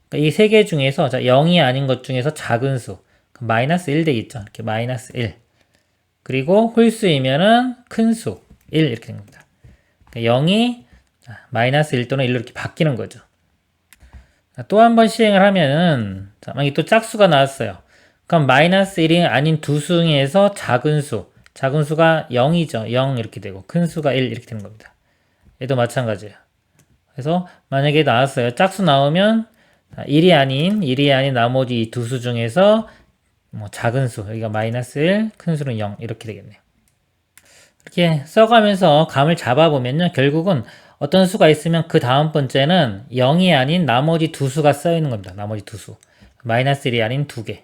그러니까 이 세 개 중에서 0이 아닌 것 중에서 작은 수. 마이너스 1 되겠죠. 이렇게 마이너스 1. 그리고 홀수이면은 큰 수. 1 이렇게 된 겁니다. 그러니까 0이 마이너스 1 또는 1로 이렇게 바뀌는 거죠. 또 한 번 시행을 하면은 만약에 또 짝수가 나왔어요. 그럼 마이너스 1이 아닌 두 수 중에서 작은 수. 작은 수가 0이죠. 0 이렇게 되고 큰 수가 1 이렇게 되는 겁니다. 얘도 마찬가지예요. 그래서 만약에 나왔어요. 짝수 나오면 1이 아닌 나머지 두 수 중에서 뭐 작은 수, 여기가 마이너스 1, 큰 수는 0 이렇게 되겠네요. 이렇게 써가면서 감을 잡아보면요. 결국은 어떤 수가 있으면 그 다음 번째는 0이 아닌 나머지 두 수가 써있는 겁니다. 나머지 두 수. 마이너스 1이 아닌 두 개.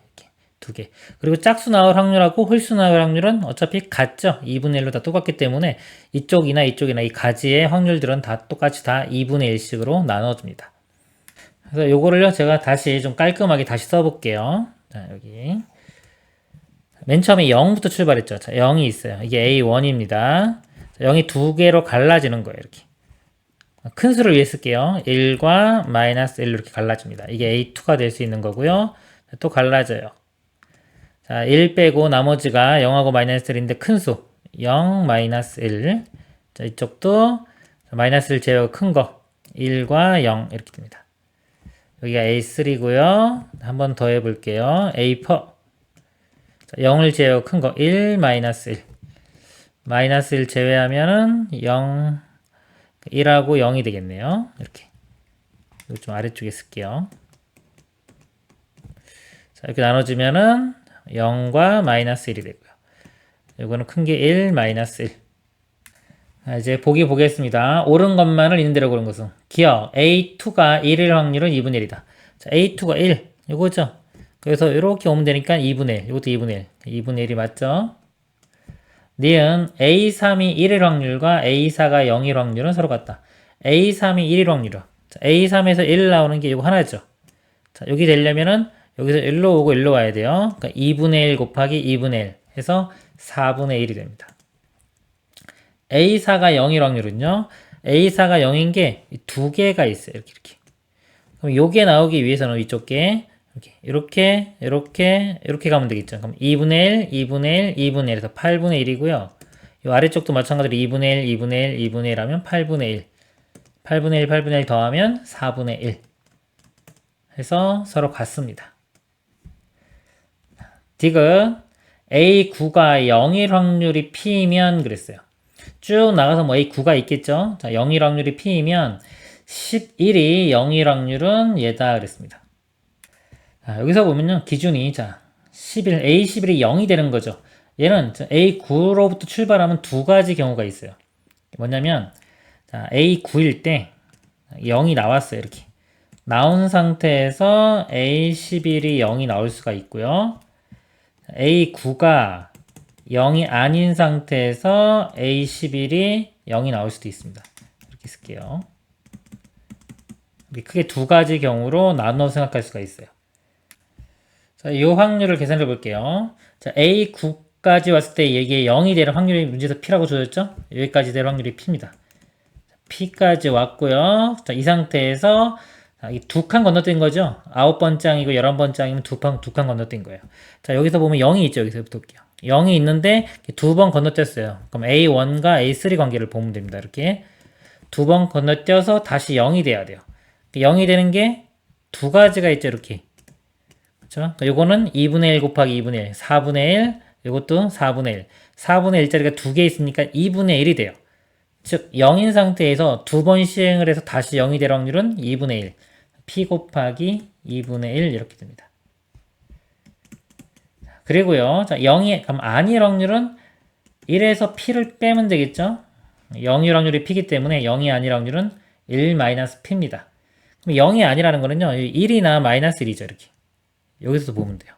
두 개. 그리고 짝수 나올 확률하고 홀수 나올 확률은 어차피 같죠. 2분의 1로 다 똑같기 때문에 이쪽이나 이 가지의 확률들은 다 똑같이 다 2분의 1씩으로 나눠줍니다. 그래서 요거를요, 제가 다시 좀 깔끔하게 다시 써볼게요. 자, 여기. 맨 처음에 0부터 출발했죠. 자, 0이 있어요. 이게 A1입니다. 0이 두 개로 갈라지는 거예요, 이렇게. 큰 수를 위해 쓸게요. 1과 마이너스 1로 이렇게 갈라집니다. 이게 A2가 될 수 있는 거고요. 또 갈라져요. 자, 1 빼고 나머지가 0하고 마이너스 1인데 큰 수. 0, 마이너스 1. 자, 이쪽도 마이너스 1 제외하고 큰 거. 1과 0 이렇게 됩니다. 여기가 A3고요. 한 번 더 해볼게요. A4. 자, 0을 제외하고 큰 거. 1, 마이너스 1. 마이너스 1 제외하면은 0, 1하고 0이 되겠네요. 이렇게. 이거 좀 아래쪽에 쓸게요. 자, 이렇게 나눠주면은 0과 마이너스 1이 되고요. 이거는 큰 게 1, 마이너스 1. 자, 이제 보겠습니다. 옳은 것만을 있는 대로 고른 것은 기억 A2가 1일 확률은 2분의 1이다. 자, A2가 1. 이거죠. 그래서 이렇게 오면 되니까 2분의 1. 이것도 2분의 1. 2분의 1이 맞죠? 니은 A3이 1일 확률과 A4가 0일 확률은 서로 같다. A3이 1일 확률이요. 자, A3에서 1 나오는 게 이거 하나죠. 자, 여기 되려면은 여기서 1로 오고 1로 와야 돼요. 그러니까 2분의 1 곱하기 2분의 1 해서 4분의 1이 됩니다. A4가 0일 확률은요. A4가 0인 게 두 개가 있어요. 이렇게. 그럼 요게 나오기 위해서는 이쪽 게 이렇게 가면 되겠죠. 그럼 2분의 1, 2분의 1, 2분의 1 해서 8분의 1이고요. 이 아래쪽도 마찬가지로 2분의 1, 2분의 1, 2분의 1 하면 8분의 1. 8분의 1, 8분의 1 더하면 4분의 1 해서 서로 같습니다. 디귿 A9가 0일 확률이 P이면 그랬어요. 쭉 나가서 뭐 A9가 있겠죠. 자, 0일 확률이 P이면 11이 0일 확률은 얘다 그랬습니다. 자, 여기서 보면요. 기준이 자 11, A11이 0이 되는 거죠. 얘는 A9로부터 출발하면 두 가지 경우가 있어요. 뭐냐면 자, A9일 때 0이 나왔어요. 이렇게. 나온 상태에서 A11이 0이 나올 수가 있고요. A9가 0이 아닌 상태에서 A11이 0이 나올 수도 있습니다. 이렇게 쓸게요. 크게 두 가지 경우로 나눠 생각할 수가 있어요. 자, 이 확률을 계산해 볼게요. 자, A9까지 왔을 때 이게 0이 되는 확률이 문제에서 P라고 줘졌죠? 여기까지 될 확률이 P입니다. P까지 왔고요. 자, 이 상태에서 이 두 칸 건너뛴 거죠? 9번 짱이고 11번 짱이면 두 칸 건너뛴 거예요. 자, 여기서 보면 0이 있죠? 여기서부터 볼게요. 0이 있는데 두 번 건너뛰었어요. 그럼 A1과 A3 관계를 보면 됩니다. 이렇게 두 번 건너뛰어서 다시 0이 돼야 돼요. 0이 되는 게 두 가지가 있죠. 이렇게. 그렇죠? 요거는 2분의 1 곱하기 2분의 1, 4분의 1, 이것도 4분의 1. 4분의 1짜리가 두 개 있으니까 2분의 1이 돼요. 즉 0인 상태에서 두 번 시행을 해서 다시 0이 될 확률은 2분의 1. P 곱하기 2분의 1 이렇게 됩니다. 그리고요. 자, 0이 그럼 아닐 확률은 1에서 P를 빼면 되겠죠? 0일 확률이 P이기 때문에 0이 아닐 확률은 1-P입니다. 그럼 0이 아니라는 거는요. 1이나 마이너스 1이죠. 이렇게. 여기서도 보면 돼요.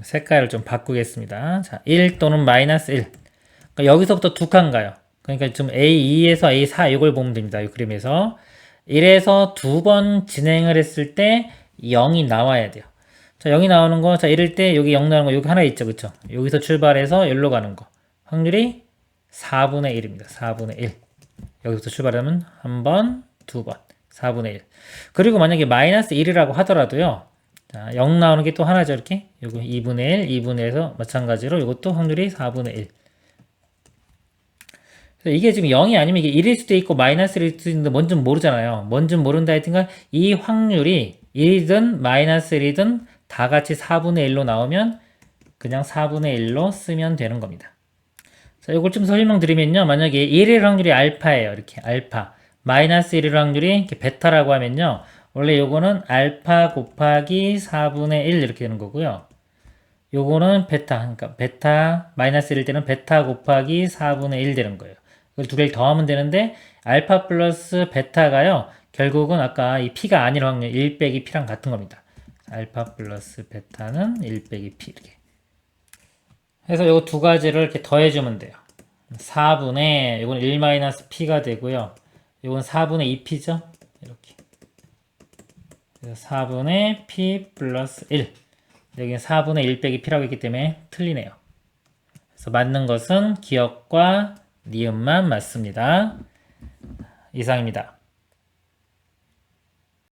색깔을 좀 바꾸겠습니다. 자, 1 또는 마이너스 1. 그러니까 여기서부터 두 칸 가요. 그러니까 지금 A2에서 A4 이걸 보면 됩니다. 이 그림에서 1에서 두 번 진행을 했을 때 0이 나와야 돼요. 자, 0이 나오는 거, 자, 이럴 때 여기 0 나오는 거 여기 하나 있죠. 그쵸? 여기서 출발해서 여기로 가는 거. 확률이 4분의 1입니다. 4분의 1. 여기서 출발하면 한 번, 두 번. 4분의 1. 그리고 만약에 마이너스 1이라고 하더라도요. 자, 0 나오는 게 또 하나죠. 이렇게. 요거 2분의 1, 2분의 1에서 마찬가지로 이것도 확률이 4분의 1. 이게 지금 0이 아니면 이게 1일 수도 있고 마이너스일 수도 있는데 뭔지 모르잖아요. 뭔지 모른다 하여튼간 이 확률이 1이든 마이너스 1이든 다 같이 4분의 1로 나오면 그냥 4분의 1로 쓰면 되는 겁니다. 자, 이걸 좀 설명드리면요. 만약에 1일 확률이 알파예요. 이렇게 알파. 마이너스 1일 확률이 이렇게 베타라고 하면요. 원래 요거는 알파 곱하기 4분의 1 이렇게 되는 거고요. 요거는 베타. 그러니까 베타 마이너스 1일 때는 베타 곱하기 4분의 1 되는 거예요. 이걸 두 개를 더하면 되는데 알파 플러스 베타가요. 결국은 아까 이 P가 아닐 확률 1 빼기 P랑 같은 겁니다. 알파 플러스 베타는 1 빼기 P 이렇게. 그래서 요거 두 가지를 이렇게 더해주면 돼요. 4분의 이건 1-P가 되고요. 이건 4분의 2P죠. 이렇게. 그래서 4분의 P 플러스 1. 여기는 4분의 1 빼기 P라고 했기 때문에 틀리네요. 그래서 맞는 것은 기억과 니은만 맞습니다. 이상입니다.